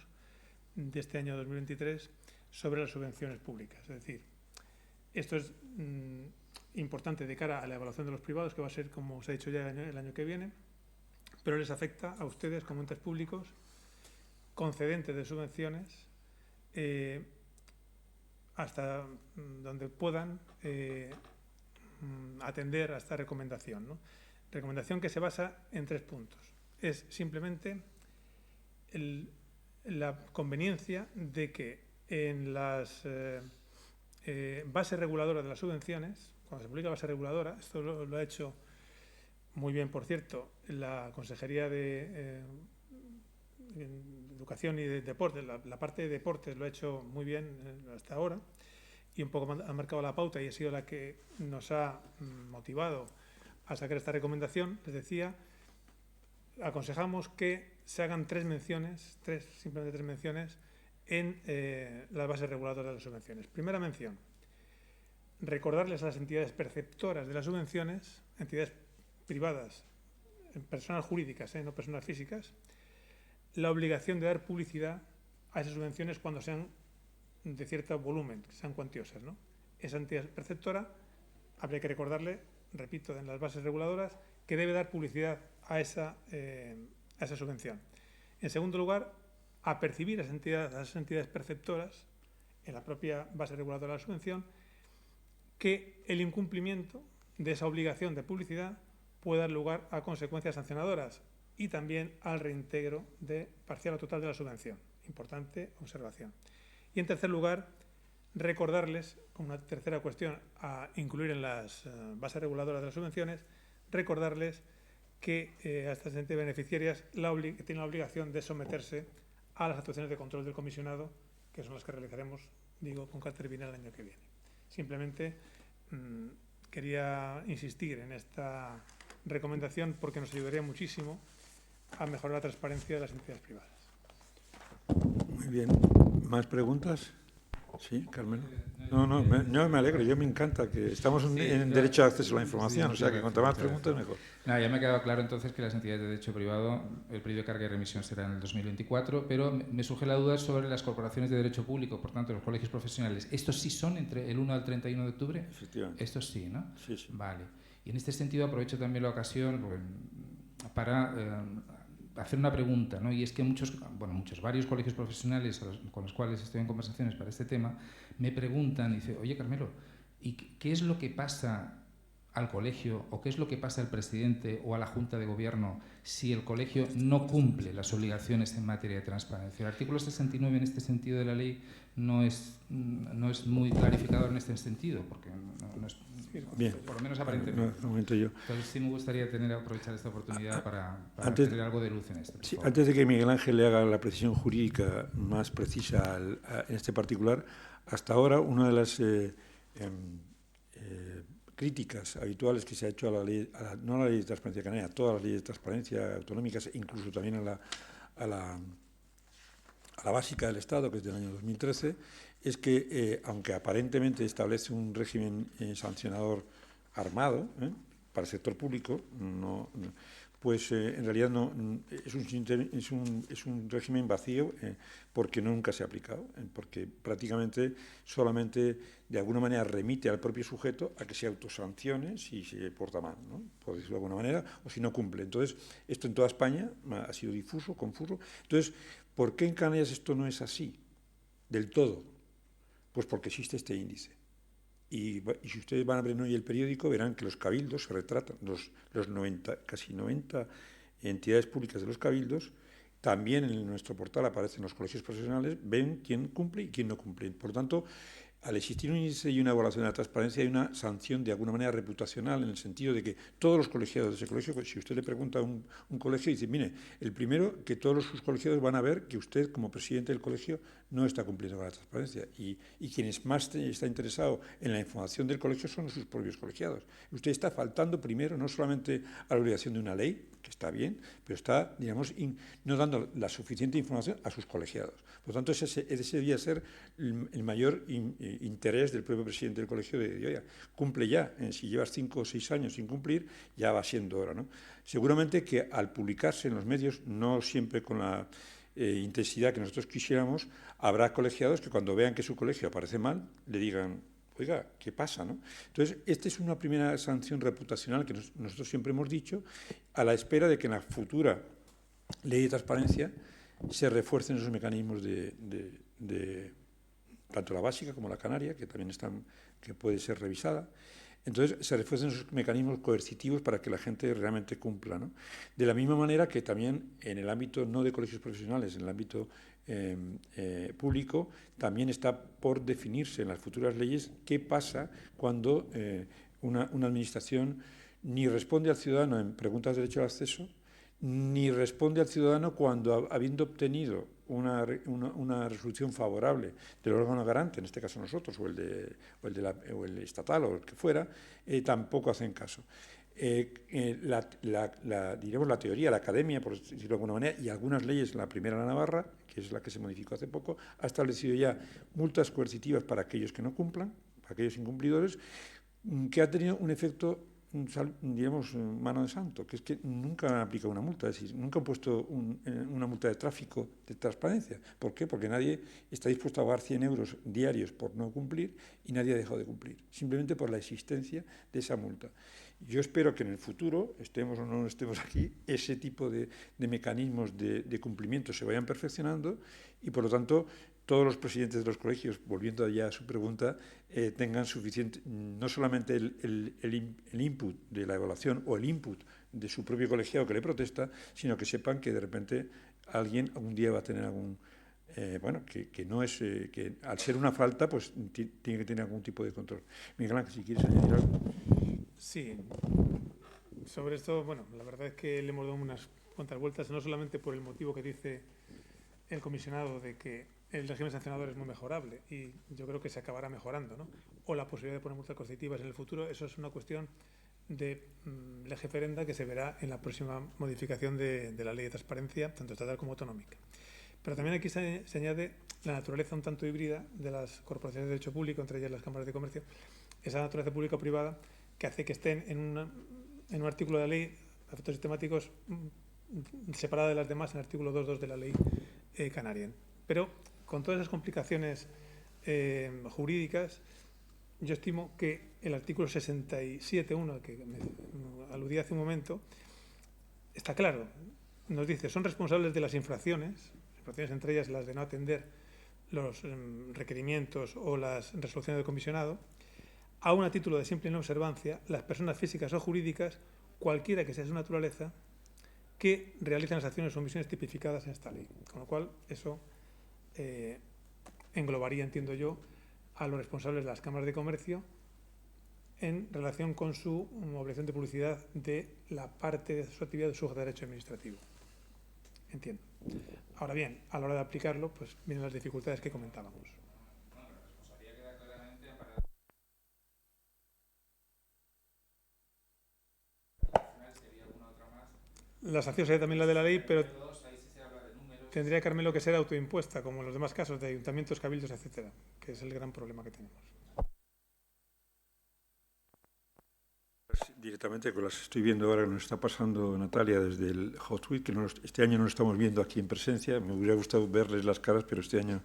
de este año 2023 sobre las subvenciones públicas. Es decir, esto es importante de cara a la evaluación de los privados, que va a ser, como se ha dicho ya, el año que viene, pero les afecta a ustedes como entes públicos concedentes de subvenciones hasta donde puedan atender a esta recomendación, ¿no? Recomendación que se basa en 3 puntos. Es simplemente la conveniencia de que en las bases reguladoras de las subvenciones, cuando se publica la base reguladora, esto lo ha hecho muy bien, por cierto, la Consejería de Educación y de Deportes, la parte de deportes lo ha hecho muy bien hasta ahora, y un poco ha marcado la pauta y ha sido la que nos ha motivado a sacar esta recomendación. Les decía, aconsejamos que se hagan simplemente tres menciones en las bases reguladoras de las subvenciones. Primera mención, recordarles a las entidades perceptoras de las subvenciones, entidades privadas, personas jurídicas, no personas físicas, la obligación de dar publicidad a esas subvenciones cuando sean de cierto volumen, que sean cuantiosas, ¿no? Esa entidad perceptora, habría que recordarle, repito, en las bases reguladoras, que debe dar publicidad a esa subvención. En segundo lugar, a percibir a esas entidades perceptoras, en la propia base reguladora de la subvención, que el incumplimiento de esa obligación de publicidad puede dar lugar a consecuencias sancionadoras y también al reintegro parcial o total de la subvención. Importante observación. Y en tercer lugar, recordarles, como una tercera cuestión a incluir en las bases reguladoras de las subvenciones, recordarles que a estas entidades beneficiarias tienen la obligación de someterse a las actuaciones de control del comisionado, que son las que realizaremos, con carácter final el año que viene. Simplemente quería insistir en esta recomendación porque nos ayudaría muchísimo a mejorar la transparencia de las entidades privadas. Muy bien. ¿Más preguntas? Sí, Carmelo. No, yo me alegro, yo me encanta que estamos en derecho de acceso a la información, o sea que cuanto más preguntas mejor. Ya me ha quedado claro entonces que las entidades de derecho privado, el periodo de carga y remisión será en el 2024, pero me surge la duda sobre las corporaciones de derecho público, por tanto los colegios profesionales. ¿Estos sí son entre el 1 al 31 de octubre? Efectivamente. Estos sí, ¿no? Sí. Vale. Y en este sentido aprovecho también la ocasión para hacer una pregunta, ¿no? Y es que varios colegios profesionales con los cuales estoy en conversaciones para este tema me preguntan y dicen, oye Carmelo, ¿y qué es lo que pasa al colegio o qué es lo que pasa al presidente o a la Junta de Gobierno si el colegio no cumple las obligaciones en materia de transparencia? El artículo 69 en este sentido de la ley no es muy clarificador en este sentido, porque no es, bien, por lo menos aparentemente. No, momento yo. Entonces sí me gustaría aprovechar esta oportunidad para tener algo de luz en esto. Sí, antes de que Miguel Ángel le haga la precisión jurídica más precisa en este particular, hasta ahora una de las críticas habituales que se ha hecho a la ley, no a la ley de transparencia canaria, a todas las leyes de transparencia autonómicas, incluso también a la básica del Estado, que es del año 2013, es que, aunque aparentemente establece un régimen sancionador armado para el sector público, pues en realidad es un régimen vacío porque nunca se ha aplicado, porque prácticamente solamente de alguna manera remite al propio sujeto a que se autosancione si se porta mal, ¿no? Por decirlo de alguna manera, o si no cumple. Entonces, esto en toda España ha sido difuso, confuso. Entonces, ¿por qué en Canarias esto no es así del todo? Pues porque existe este índice. Y si ustedes van a abrir hoy el periódico, verán que los cabildos se retratan, casi 90 entidades públicas de los cabildos, también en nuestro portal aparecen los colegios profesionales, ven quién cumple y quién no cumple. Por tanto, al existir un índice y una evaluación de la transparencia, hay una sanción de alguna manera reputacional, en el sentido de que todos los colegiados de ese colegio, pues, si usted le pregunta a un colegio, dice, mire, el primero, que todos sus colegiados van a ver que usted, como presidente del colegio, no está cumpliendo con la transparencia. Y quienes más está interesado en la información del colegio son sus propios colegiados. Usted está faltando primero, no solamente a la obligación de una ley, que está bien, pero está, digamos, no dando la suficiente información a sus colegiados. Por lo tanto, ese debía ser el mayor interés del propio presidente del colegio de oiga, cumple ya, si llevas 5 o 6 años sin cumplir, ya va siendo hora, ¿no? Seguramente que al publicarse en los medios, no siempre con la intensidad que nosotros quisiéramos, habrá colegiados que cuando vean que su colegio aparece mal, le digan, oiga, ¿qué pasa, no? Entonces, esta es una primera sanción reputacional que nosotros siempre hemos dicho, a la espera de que en la futura ley de transparencia se refuercen esos mecanismos de tanto la básica como la canaria, que también que puede ser revisada. Entonces, se refuerzan esos mecanismos coercitivos para que la gente realmente cumpla, ¿no? De la misma manera que también en el ámbito no de colegios profesionales, en el ámbito público, también está por definirse en las futuras leyes qué pasa cuando una administración ni responde al ciudadano en preguntas de derecho al acceso, ni responde al ciudadano cuando, habiendo obtenido una resolución favorable del órgano garante, en este caso nosotros, o el estatal, o el que fuera, tampoco hacen caso. Diremos la teoría, la academia, por decirlo de alguna manera, y algunas leyes, la primera, la Navarra, que es la que se modificó hace poco, ha establecido ya multas coercitivas para aquellos que no cumplan, para aquellos incumplidores, que ha tenido un efecto, digamos, mano de santo, que es que nunca han aplicado una multa, es decir, nunca han puesto una multa de tráfico de transparencia. ¿Por qué? Porque nadie está dispuesto a pagar 100 euros diarios por no cumplir y nadie ha dejado de cumplir, simplemente por la existencia de esa multa. Yo espero que en el futuro, estemos o no estemos aquí, ese tipo de mecanismos de cumplimiento se vayan perfeccionando y, por lo tanto, todos los presidentes de los colegios, volviendo ya a su pregunta, tengan suficiente, no solamente el input de la evaluación o el input de su propio colegiado que le protesta, sino que sepan que de repente alguien algún día va a tener algún... bueno, que no es... que al ser una falta, pues tiene que tener algún tipo de control. Miguel Ángel, si quieres añadir algo. Sí. Sobre esto, bueno, la verdad es que le hemos dado unas cuantas vueltas, no solamente por el motivo que dice el comisionado de que el régimen sancionador es muy mejorable y yo creo que se acabará mejorando, ¿no? O la posibilidad de poner multas coercitivas en el futuro, eso es una cuestión de lege ferenda que se verá en la próxima modificación de la ley de transparencia, tanto estatal como autonómica. Pero también aquí se añade la naturaleza un tanto híbrida de las corporaciones de derecho público, entre ellas las cámaras de comercio, esa naturaleza pública o privada que hace que estén en un artículo de la ley de efectos sistemáticos separada de las demás en el artículo 2.2 de la ley canaria. Pero con todas esas complicaciones jurídicas, yo estimo que el artículo 67.1, al que me aludí hace un momento, está claro. Nos dice, son responsables de las infracciones entre ellas las de no atender los requerimientos o las resoluciones del comisionado, aún a título de simple inobservancia, las personas físicas o jurídicas, cualquiera que sea su naturaleza, que realicen las acciones o omisiones tipificadas en esta ley. Con lo cual, eso englobaría, entiendo yo, a los responsables de las cámaras de comercio en relación con su obligación de publicidad de la parte de su actividad sujeta a derecho administrativo. Entiendo. Ahora bien, a la hora de aplicarlo, pues vienen las dificultades que comentábamos. La sanción sería también la de la ley, pero tendría, Carmelo, que ser autoimpuesta, como en los demás casos de ayuntamientos, cabildos, etcétera, que es el gran problema que tenemos. Directamente, que las estoy viendo ahora, que nos está pasando Natalia desde el Hot Week, que este año no lo estamos viendo aquí en presencia. Me hubiera gustado verles las caras, pero este año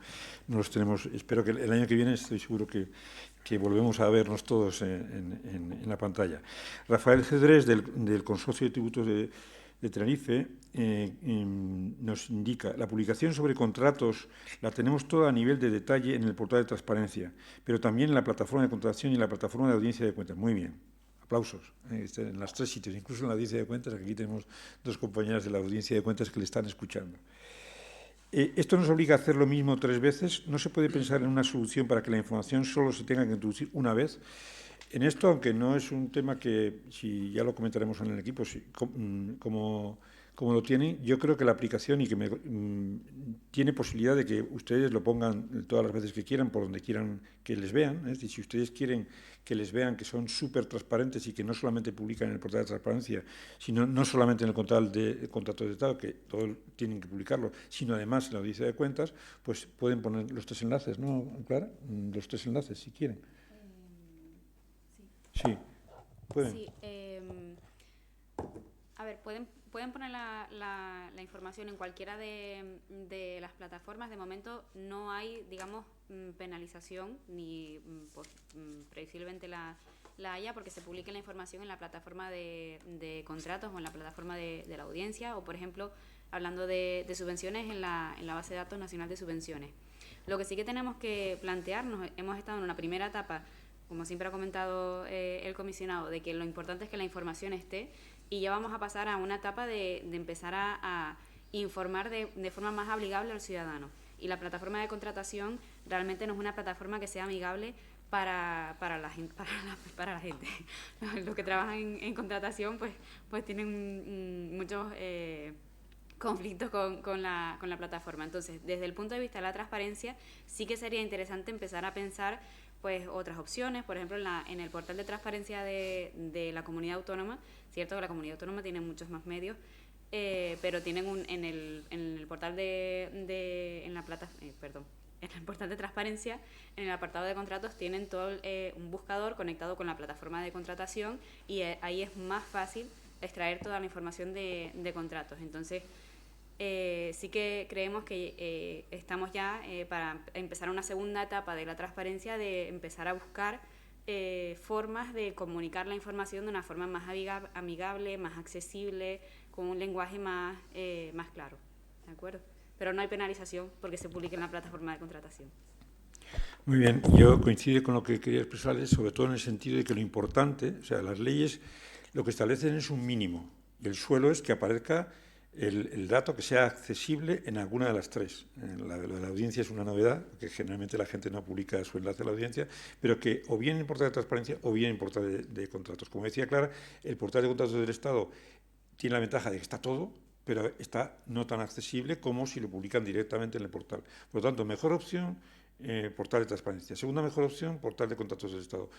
no los tenemos. Espero que el año que viene, estoy seguro que volvemos a vernos todos en la pantalla. Rafael Cedrés, del Consorcio de Tributos de Tenerife, nos indica: la publicación sobre contratos la tenemos toda a nivel de detalle en el portal de transparencia, pero también en la plataforma de contratación y en la plataforma de audiencia de cuentas. Muy bien. Aplausos en los 3 sitios, incluso en la audiencia de cuentas. Aquí tenemos 2 compañeras de la audiencia de cuentas que le están escuchando. Esto nos obliga a hacer lo mismo 3 veces. No se puede pensar en una solución para que la información solo se tenga que introducir una vez. En esto, aunque no es un tema que, si ya lo comentaremos en el equipo, si, como lo tienen, yo creo que la aplicación y que tiene posibilidad de que ustedes lo pongan todas las veces que quieran, por donde quieran que les vean. Es decir, si ustedes quieren que les vean que son súper transparentes y que no solamente publican en el portal de transparencia, sino no solamente en el contrato de Estado, que todos tienen que publicarlo, sino además en la audiencia de cuentas, pues pueden poner los 3 enlaces, ¿no, Clara? Los 3 enlaces, si quieren. Sí, pueden. Sí, a ver, pueden poner la información en cualquiera de las plataformas. De momento no hay, digamos, penalización, ni previsiblemente la haya, porque se publique la información en la plataforma de contratos o en la plataforma de la audiencia, o, por ejemplo, hablando de subvenciones, en la base de datos nacional de subvenciones. Lo que sí que tenemos que plantearnos, hemos estado en una primera etapa, como siempre ha comentado el comisionado, de que lo importante es que la información esté, y ya vamos a pasar a una etapa de empezar a informar de forma más amigable al ciudadano. Y la plataforma de contratación realmente no es una plataforma que sea amigable para la gente. Los que trabajan en contratación pues tienen muchos conflictos con la plataforma. Entonces, desde el punto de vista de la transparencia, sí que sería interesante empezar a pensar pues otras opciones, por ejemplo en el portal de transparencia de la comunidad autónoma, cierto que la comunidad autónoma tiene muchos más medios, pero tienen en el portal en el portal de transparencia, en el apartado de contratos, tienen todo un buscador conectado con la plataforma de contratación y ahí es más fácil extraer toda la información de contratos. Entonces, sí que creemos que estamos ya para empezar una segunda etapa de la transparencia, de empezar a buscar formas de comunicar la información de una forma más amigable, más accesible, con un lenguaje más claro, ¿de acuerdo? Pero no hay penalización porque se publica en la plataforma de contratación. Muy bien, yo coincido con lo que quería expresarles, sobre todo en el sentido de que lo importante, o sea, las leyes lo que establecen es un mínimo, y el suelo es que aparezca el dato que sea accesible en alguna de las tres. Lo de la audiencia es una novedad, porque generalmente la gente no publica su enlace a la audiencia, pero que o bien en el portal de transparencia o bien en el portal de contratos. Como decía Clara, el portal de contratos del Estado tiene la ventaja de que está todo, pero está no tan accesible como si lo publican directamente en el portal. Por lo tanto, mejor opción, portal de transparencia. Segunda mejor opción, portal de contratos del Estado.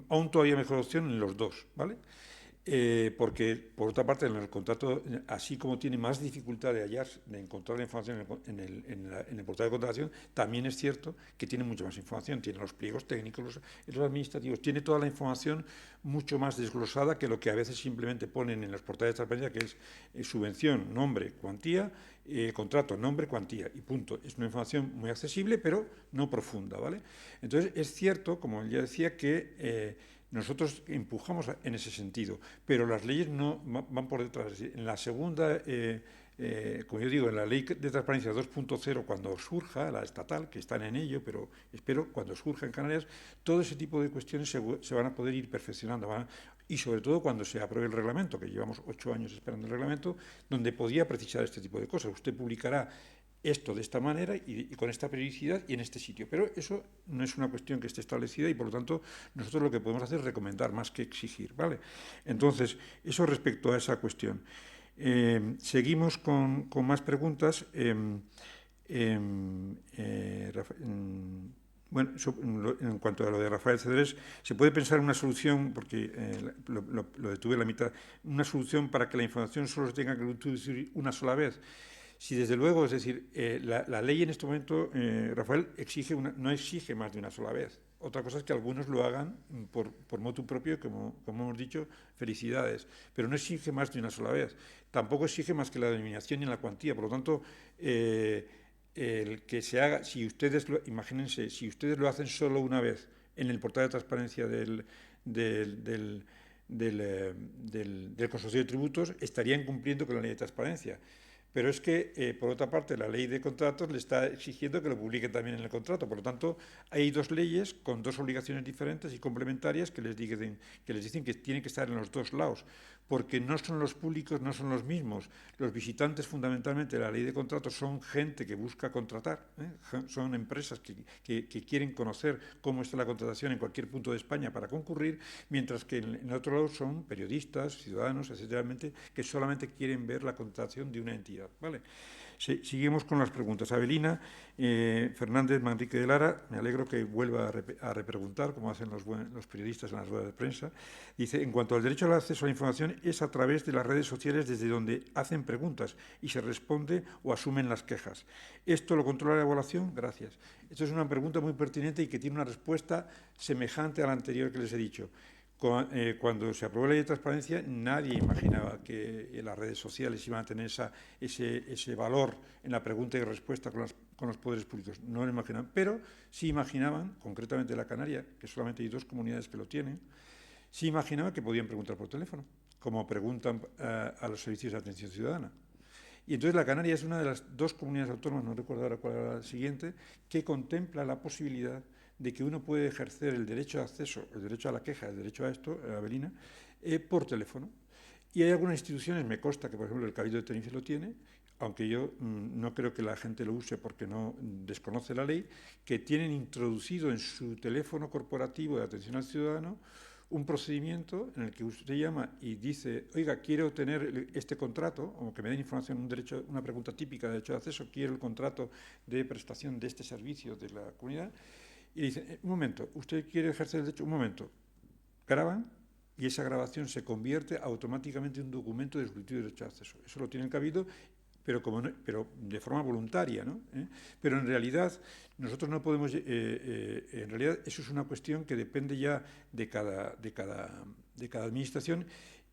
Aún todavía mejor opción en los dos, ¿vale? Porque, por otra parte, en el contrato, así como tiene más dificultad de encontrar la información en el portal de contratación, también es cierto que tiene mucha más información. Tiene los pliegos técnicos, los administrativos, tiene toda la información mucho más desglosada que lo que a veces simplemente ponen en los portales de transparencia, que es subvención, nombre, cuantía, contrato, nombre, cuantía y punto. Es una información muy accesible, pero no profunda, ¿vale? Entonces, es cierto, como ya decía, que nosotros empujamos en ese sentido, pero las leyes no van por detrás. En la segunda, como yo digo, en la ley de transparencia 2.0, cuando surja, la estatal, que están en ello, pero espero cuando surja en Canarias, todo ese tipo de cuestiones se van a poder ir perfeccionando. Y sobre todo cuando se apruebe el reglamento, que llevamos 8 años esperando el reglamento, donde podía precisar este tipo de cosas. Usted publicará esto de esta manera y con esta periodicidad y en este sitio. Pero eso no es una cuestión que esté establecida y, por lo tanto, nosotros lo que podemos hacer es recomendar más que exigir, ¿vale? Entonces, eso respecto a esa cuestión. Seguimos con más preguntas. Bueno, en cuanto a lo de Rafael Cedrés, se puede pensar en una solución, porque lo detuve en la mitad, una solución para que la información solo se tenga que introducir una sola vez. Si desde luego, es decir, la ley en este momento, Rafael, no exige más de una sola vez. Otra cosa es que algunos lo hagan por motu propio, como hemos dicho, felicidades, pero no exige más de una sola vez. Tampoco exige más que la denominación y la cuantía. Por lo tanto, el que se haga, imagínense, si ustedes lo hacen solo una vez en el portal de transparencia del Consorcio de Tributos, estarían cumpliendo con la ley de transparencia. Pero es que, por otra parte, la ley de contratos le está exigiendo que lo publiquen también en el contrato. Por lo tanto, hay dos leyes con dos obligaciones diferentes y complementarias que les dicen que tienen que estar en los dos lados, porque no son los públicos, no son los mismos. Los visitantes, fundamentalmente, de la ley de contratos son gente que busca contratar, son empresas que quieren conocer cómo está la contratación en cualquier punto de España para concurrir, mientras que en el otro lado son periodistas, ciudadanos, etcétera, que solamente quieren ver la contratación de una entidad. ¿Vale? Seguimos con las preguntas. Avelina Fernández Manrique de Lara, me alegro que vuelva a repreguntar, como hacen los periodistas en las ruedas de prensa. Dice, en cuanto al derecho al acceso a la información, es a través de las redes sociales desde donde hacen preguntas y se responde o asumen las quejas. ¿Esto lo controla la evaluación? Gracias. Esto es una pregunta muy pertinente y que tiene una respuesta semejante a la anterior que les he dicho. Cuando se aprobó la ley de transparencia, nadie imaginaba que las redes sociales iban a tener ese valor en la pregunta y respuesta con los poderes públicos. No lo imaginaban, pero sí imaginaban, concretamente la Canaria, que solamente hay 2 comunidades que lo tienen, sí imaginaban que podían preguntar por teléfono, como preguntan a los servicios de atención ciudadana. Y entonces la Canaria es una de las 2 comunidades autónomas, no recuerdo ahora cuál era la siguiente, que contempla la posibilidad de que uno puede ejercer el derecho de acceso, el derecho a la queja, el derecho a esto, Avelina, por teléfono. Y hay algunas instituciones, me consta que por ejemplo el Cabildo de Tenerife lo tiene, aunque yo no creo que la gente lo use porque no desconoce la ley, que tienen introducido en su teléfono corporativo de atención al ciudadano un procedimiento en el que usted llama y dice, oiga, quiero tener este contrato, o que me den información, una pregunta típica de derecho de acceso, quiero el contrato de prestación de este servicio de la comunidad, y dice, un momento, usted quiere ejercer el derecho, un momento, graban, y esa grabación se convierte automáticamente en un documento de solicitud de derecho de acceso. Eso lo tiene el Cabildo, pero de forma voluntaria, ¿no? Pero en realidad nosotros no podemos, en realidad eso es una cuestión que depende ya de cada administración,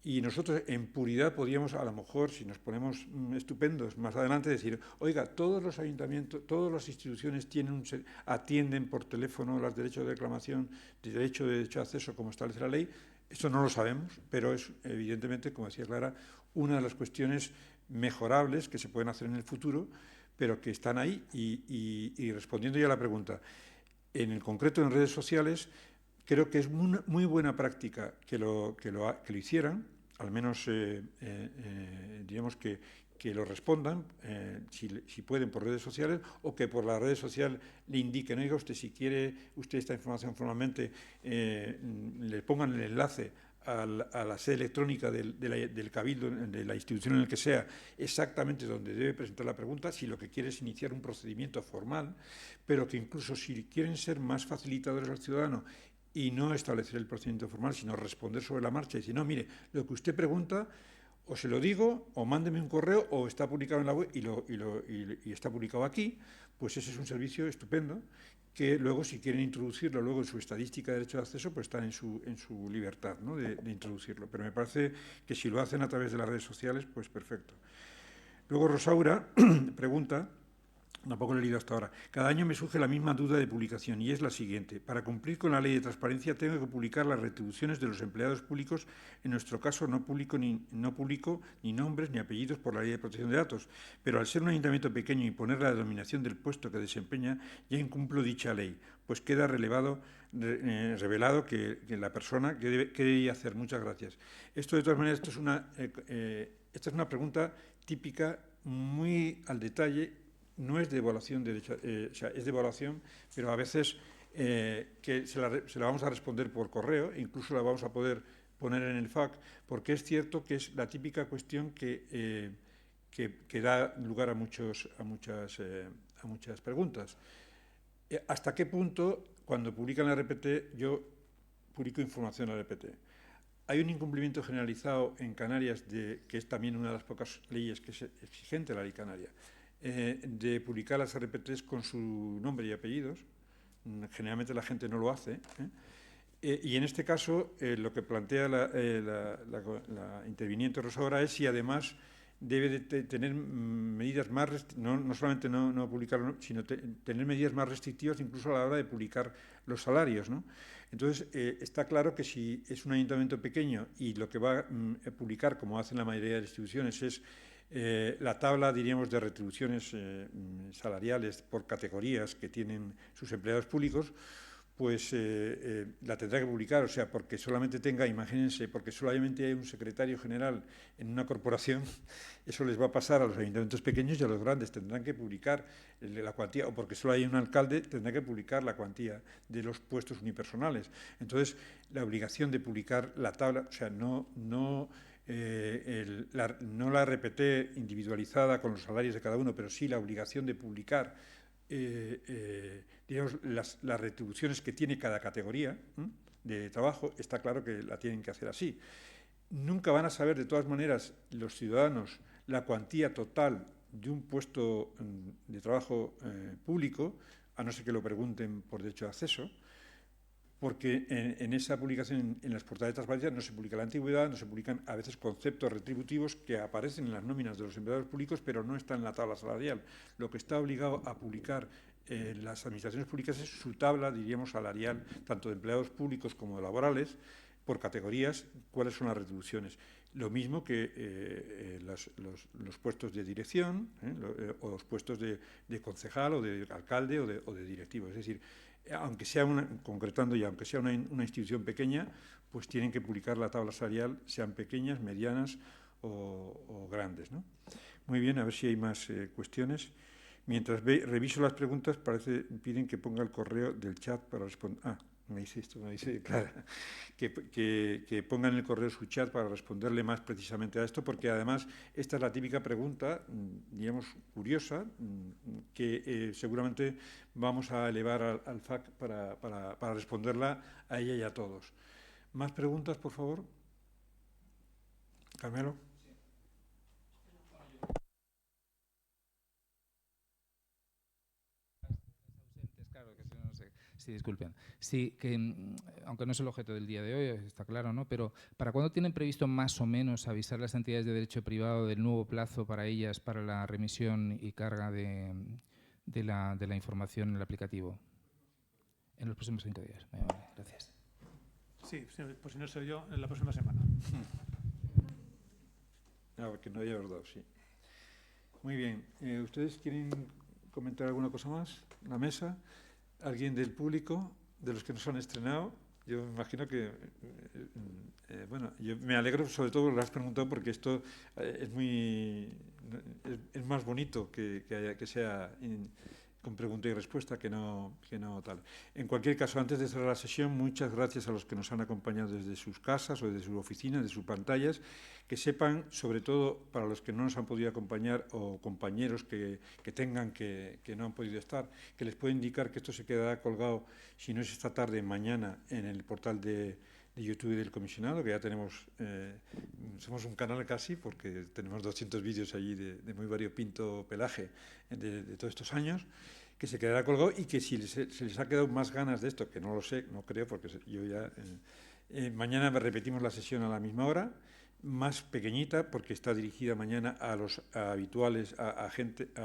y nosotros en puridad podríamos, a lo mejor, si nos ponemos estupendos más adelante, decir, oiga, todos los ayuntamientos, todas las instituciones atienden por teléfono los derechos de reclamación, derecho de acceso como establece la ley. Esto no lo sabemos, pero es evidentemente, como decía Clara, una de las cuestiones mejorables que se pueden hacer en el futuro, pero que están ahí. Y respondiendo ya a la pregunta, en el concreto en redes sociales, creo que es muy buena práctica que lo hicieran, al menos digamos que lo respondan, si pueden, por redes sociales, o que por la red social le indiquen, oiga, usted, si quiere usted esta información formalmente, le pongan el enlace a la sede electrónica del Cabildo, de la institución en la que sea, exactamente donde debe presentar la pregunta, si lo que quiere es iniciar un procedimiento formal, pero que incluso si quieren ser más facilitadores al ciudadano y no establecer el procedimiento formal, sino responder sobre la marcha y decir, no, mire, lo que usted pregunta, o se lo digo, o mándeme un correo, o está publicado en la web y está publicado aquí, pues ese es un servicio estupendo, que luego, si quieren introducirlo luego en su estadística de derecho de acceso, pues están en su libertad, ¿no?, de introducirlo. Pero me parece que si lo hacen a través de las redes sociales, pues perfecto. Luego Rosaura pregunta, tampoco lo he leído hasta ahora, cada año me surge la misma duda de publicación, y es la siguiente. Para cumplir con la ley de transparencia tengo que publicar las retribuciones de los empleados públicos. En nuestro caso no publico ni nombres ni apellidos por la ley de protección de datos, pero al ser un ayuntamiento pequeño y poner la denominación del puesto que desempeña, ya incumplo dicha ley, pues queda revelado que la persona, ¿qué debía hacer? Muchas gracias. Esto, de todas maneras, esta es una pregunta típica, muy al detalle. No es de evaluación o sea, es de evaluación, pero a veces que se la vamos a responder por correo, e incluso la vamos a poder poner en el FAQ, porque es cierto que es la típica cuestión que da lugar a muchas preguntas. ¿Hasta qué punto, cuando publican la RPT, yo publico información en la RPT? Hay un incumplimiento generalizado en Canarias, que es también una de las pocas leyes que es exigente la ley canaria, de publicar las RPTs con su nombre y apellidos. Generalmente la gente no lo hace, y en este caso lo que plantea la interviniente Rosaura es si además debe de tener medidas más, no solamente no publicarlo, sino tener medidas más restrictivas incluso a la hora de publicar los salarios, ¿no? Entonces, está claro que si es un ayuntamiento pequeño y lo que va a publicar, como hacen la mayoría de las instituciones, es la tabla, diríamos, de retribuciones salariales por categorías que tienen sus empleados públicos, pues la tendrá que publicar, o sea, porque solamente tenga, imagínense, porque solamente hay un secretario general en una corporación, eso les va a pasar a los ayuntamientos pequeños y a los grandes, tendrán que publicar la cuantía, o porque solo hay un alcalde, tendrá que publicar la cuantía de los puestos unipersonales. Entonces, la obligación de publicar la tabla, o sea, no la RPT individualizada con los salarios de cada uno, pero sí la obligación de publicar digamos, las retribuciones que tiene cada categoría de trabajo, está claro que la tienen que hacer así. Nunca van a saber, de todas maneras, los ciudadanos la cuantía total de un puesto de trabajo público, a no ser que lo pregunten por derecho de acceso, porque en esa publicación, en las portales de transparencia, no se publica la antigüedad, no se publican a veces conceptos retributivos que aparecen en las nóminas de los empleados públicos, pero no están en la tabla salarial. Lo que está obligado a publicar las administraciones públicas es su tabla, diríamos, salarial, tanto de empleados públicos como de laborales, por categorías, cuáles son las retribuciones. Lo mismo que los puestos de dirección o los puestos de concejal o de alcalde o de directivo. Es decir, aunque sea concretando ya, aunque sea una institución pequeña, pues tienen que publicar la tabla salarial, sean pequeñas, medianas o grandes, ¿no? Muy bien, a ver si hay más cuestiones. Mientras reviso las preguntas, piden que ponga el correo del chat para responder. Me dice Clara, que pongan en el correo su chat para responderle más precisamente a esto, porque además esta es la típica pregunta, digamos, curiosa, que seguramente vamos a elevar al FAC para responderla a ella y a todos. ¿Más preguntas, por favor? Carmelo. Sí, disculpen. Sí, que aunque no es el objeto del día de hoy, está claro, ¿no? Pero ¿para cuándo tienen previsto más o menos avisar las entidades de derecho privado del nuevo plazo para ellas para la remisión y carga de la información en el aplicativo? En los próximos 5 días. Vale, gracias. Sí, pues si no soy yo, en la próxima semana. Que no haya verdad, sí. Muy bien. ¿Ustedes quieren comentar alguna cosa más? ¿La mesa? ¿Alguien del público, de los que nos han estrenado? Yo me imagino que, bueno, yo me alegro sobre todo lo que has preguntado, porque esto es más bonito que sea con pregunta y respuesta que no tal. En cualquier caso, antes de cerrar la sesión, muchas gracias a los que nos han acompañado desde sus casas o desde sus oficinas, de sus pantallas, que sepan, sobre todo para los que no nos han podido acompañar o compañeros que tengan que no han podido estar, que les puedo indicar que esto se quedará colgado, si no es esta tarde, mañana, en el portal de YouTube del comisionado, que ya tenemos, somos un canal casi, porque tenemos 200 vídeos allí de muy variopinto pelaje de todos estos años, que se quedará colgado, y que si se les ha quedado más ganas de esto, que no lo sé, no creo, porque yo ya... mañana repetimos la sesión a la misma hora, más pequeñita, porque está dirigida mañana a los habituales, a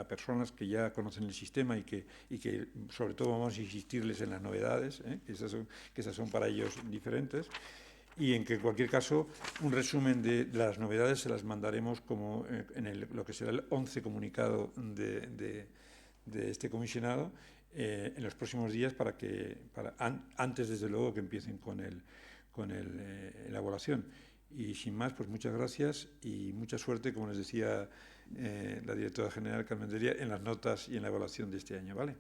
personas que ya conocen el sistema y que sobre todo vamos a insistirles en las novedades, que esas son para ellos diferentes, y en que en cualquier caso un resumen de las novedades se las mandaremos como lo que será el 11 comunicado de este comisionado en los próximos días, antes desde luego que empiecen con la elaboración. Y sin más, pues muchas gracias y mucha suerte, como les decía la directora general Carmen Delia, en las notas y en la evaluación de este año, ¿vale?